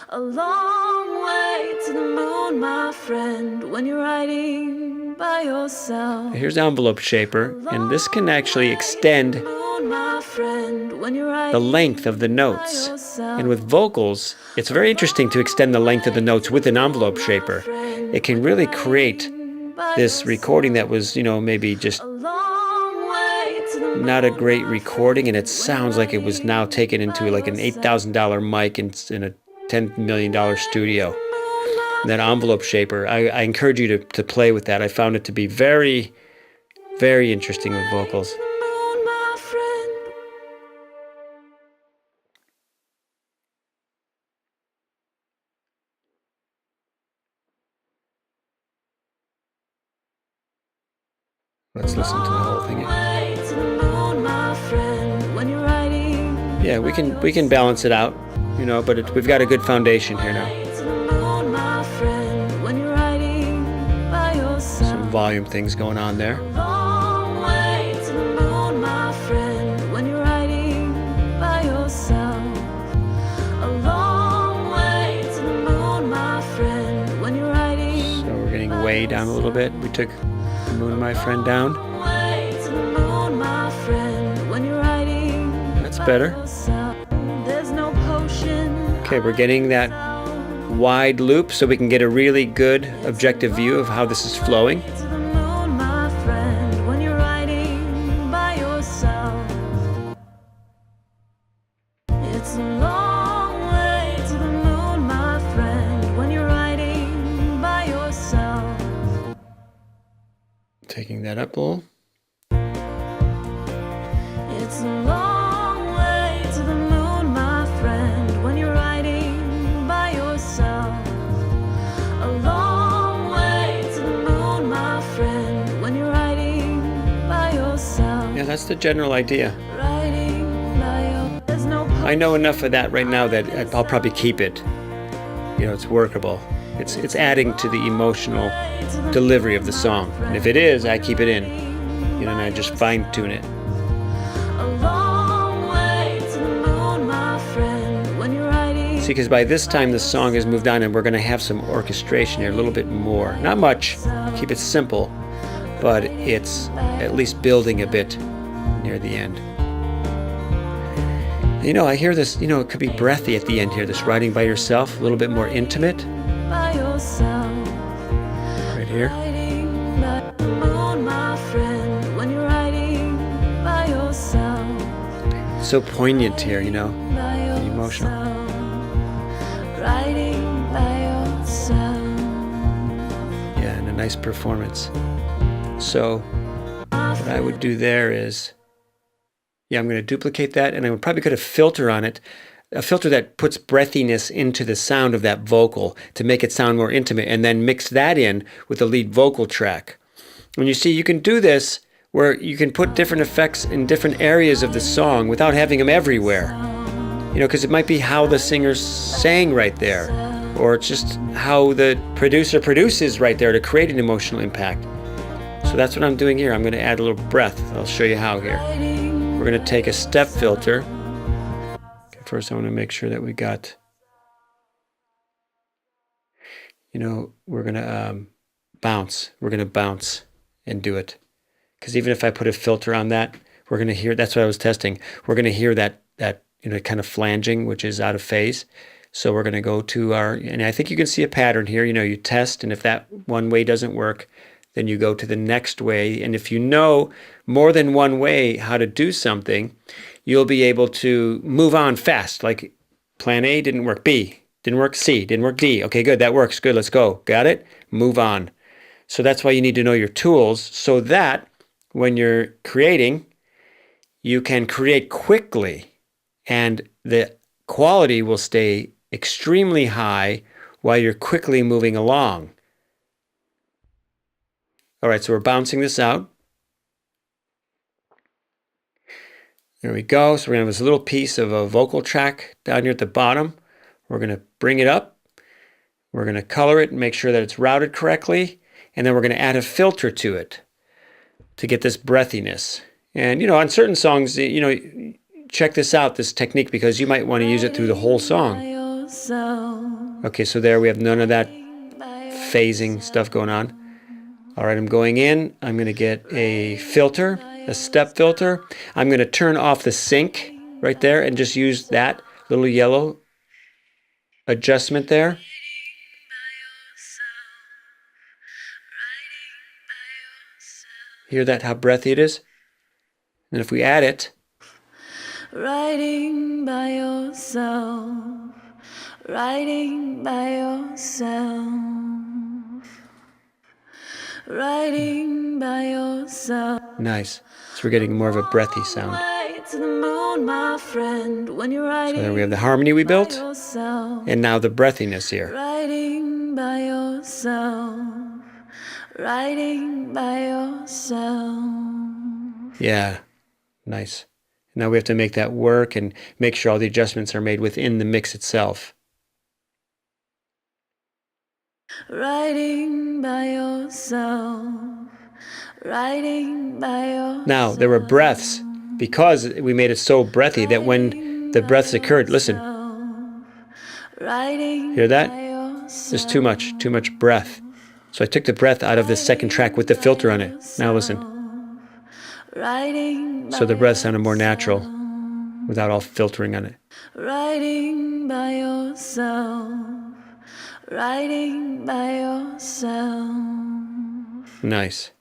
A long way to the moon, my friend, when you're riding by yourself. Here's Envelope Shaper, and this can actually extend the length of the notes. And with vocals, it's very interesting to extend the length of the notes with an Envelope Shaper. It can really create this recording that was, maybe just not a great recording, and it sounds like it was now taken into like an $8,000 mic in a $10 million studio. That Envelope Shaper, I encourage you to play with that. I found it to be very, very interesting with vocals. Let's listen to the whole thing. Yeah, we can balance it out, you know, but we've got a good foundation here now. Some volume things going on there. So we're getting way down a little bit. We took Moon My Friend down. That's better. Okay, we're getting that wide loop so we can get a really good objective view of how this is flowing. It's a long way to the moon, my friend, when you're riding by yourself. Taking that up a little. It's a long way to the moon, my friend, when you're riding by yourself. A long way to the moon, my friend, when you're riding by yourself. Yeah, that's the general idea. Riding by your... There's no... I know enough of that right now that I'll probably keep it. You know, it's workable. It's adding to the emotional delivery of the song. And if it is, I keep it in. You know, and I just fine tune it. See, because by this time the song has moved on and we're going to have some orchestration here, a little bit more. Not much, keep it simple, but it's at least building a bit near the end. You know, I hear this, you know, it could be breathy at the end here, this riding by yourself, a little bit more intimate. Right here. So poignant here, you know, and emotional. Yeah, and a nice performance. So what I would do there is, yeah, I'm going to duplicate that, and I would probably put a filter on it, a filter that puts breathiness into the sound of that vocal to make it sound more intimate, and then mix that in with the lead vocal track. And you see, you can do this where you can put different effects in different areas of the song without having them everywhere. You know, because it might be how the singer's sang right there, or it's just how the producer produces right there to create an emotional impact. So that's what I'm doing here. I'm going to add a little breath. I'll show you how here. We're going to take a step filter. Okay, first I want to make sure that we got, you know, we're going to bounce. We're going to bounce and do it. Because even if I put a filter on that, we're going to hear, that's what I was testing. We're going to hear that you know, kind of flanging, which is out of phase. So we're going to go to our, and I think you can see a pattern here. You know, you test, and if that one way doesn't work, then you go to the next way. And if you know more than one way how to do something, you'll be able to move on fast. Like plan A didn't work, B didn't work, C didn't work, D. Okay, good, that works, good, let's go. Got it? Move on. So that's why you need to know your tools, so that when you're creating, you can create quickly, and the quality will stay extremely high while you're quickly moving along. All right, so we're bouncing this out. There we go. So we're going to have this little piece of a vocal track down here at the bottom. We're going to bring it up. We're going to color it and make sure that it's routed correctly. And then we're going to add a filter to it to get this breathiness. And, you know, on certain songs, you know, check this out, this technique, because you might want to use it through the whole song. Okay, so there we have none of that phasing stuff going on. All right, I'm going in. I'm going to get a filter, a step filter. I'm going to turn off the sync right there and just use that little yellow adjustment there. Hear that, how breathy it is? And if we add it, riding by yourself, riding by yourself, riding by yourself. Nice. So we're getting more of a breathy sound. To the moon, my friend, when you're riding. So there we have the harmony we built, and now the breathiness here. Riding by yourself, writing by yourself. Yeah, nice. Now we have to make that work and make sure all the adjustments are made within the mix itself. Writing by yourself. Writing by yourself. Now, there were breaths because we made it so breathy that when the breaths occurred, listen, hear that? There's too much breath. So I took the breath out of the second track with the filter on it. Now listen. So the breath sounded more natural without all filtering on it. Writing by yourself. Writing by yourself. Nice.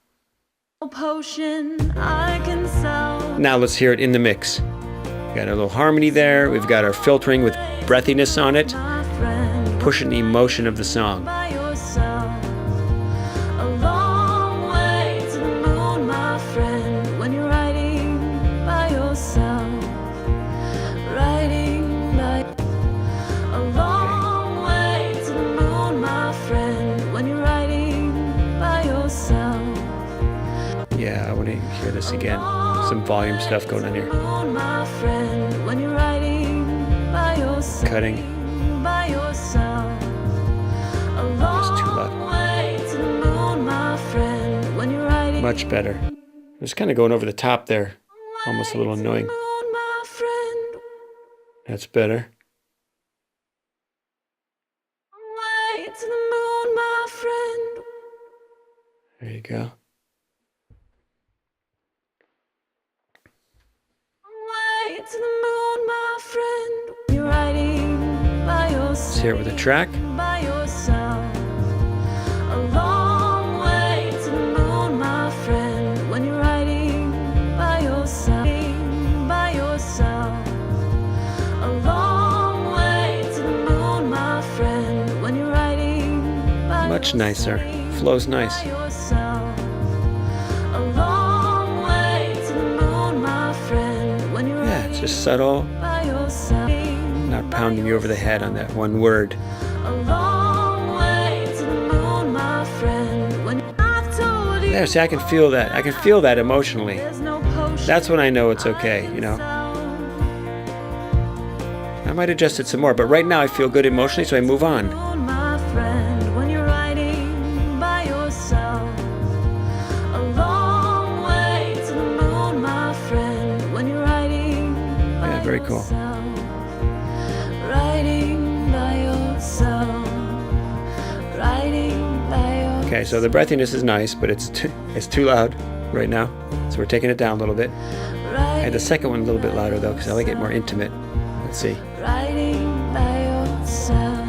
Potion I can sell. Now let's hear it in the mix. We got a little harmony there. We've got our filtering with breathiness on it, pushing the emotion of the song. By yourself. A long way to the moon, my friend, when you're writing by yourself. Writing by a long way to the moon, my friend, when you're writing by yourself. Yeah, I want to hear this again. Some volume stuff going on here. Moon, my friend, when you're writing by yourself. Cutting. By yourself. A That's too long loud. way to the moon, my friend, when you're writing. Much better. It was kind of going over the top there. Almost a little annoying. Moon, my friend. That's better. Way to the moon, my friend. There you go. Way to the moon, my friend. You're writing by yourself. Let's hear it with a track. By yourself. A long way to the moon, my friend, when you're writing by yourself. By yourself. A long way to the moon, my friend, when you're writing by Much nicer. Flows nice. by yourself. A long way to the moon, my friend, when you're Yeah, it's just subtle, by yourself. not pounding you over the head on that one word. A long way to the moon, my friend, when I've told you. There, see, I can feel that. I can feel that emotionally. There's no potion That's when I know it's okay, you know. I might adjust it some more, but right now I feel good emotionally, so I move on. Moon, my friend, when you're writing by yourself. A long way to the moon, my friend, when you're writing by Yeah, very cool. yourself. Writing by yourself. Writing by yourself. Okay, so the breathiness is nice, but it's too loud right now, so we're taking it down a little bit. I had the second one a little bit louder though, because I like it more intimate. Let's see. Writing by yourself.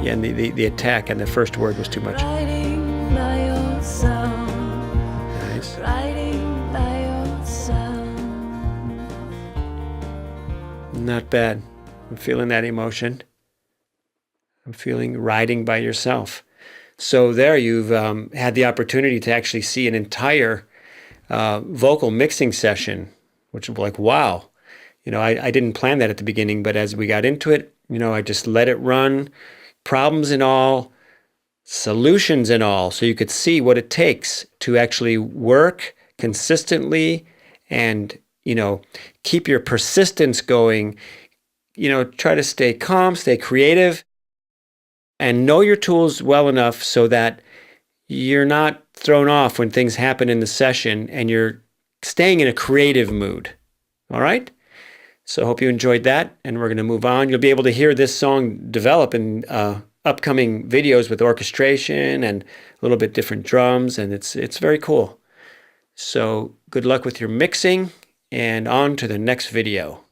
Yeah, and the attack on the first word was too much. Writing by yourself. Nice. Writing by yourself. Not bad. I'm feeling that emotion. I'm feeling riding by yourself. So there you've had the opportunity to actually see an entire vocal mixing session, which was like, wow. You know, I didn't plan that at the beginning, but as we got into it, you know, I just let it run, problems and all, solutions and all, so you could see what it takes to actually work consistently and, you know, keep your persistence going, you know, try to stay calm, stay creative, and know your tools well enough so that you're not thrown off when things happen in the session and you're staying in a creative mood. All right? So I hope you enjoyed that, and we're going to move on. You'll be able to hear this song develop in upcoming videos with orchestration and a little bit different drums, and it's very cool. So good luck with your mixing, and on to the next video.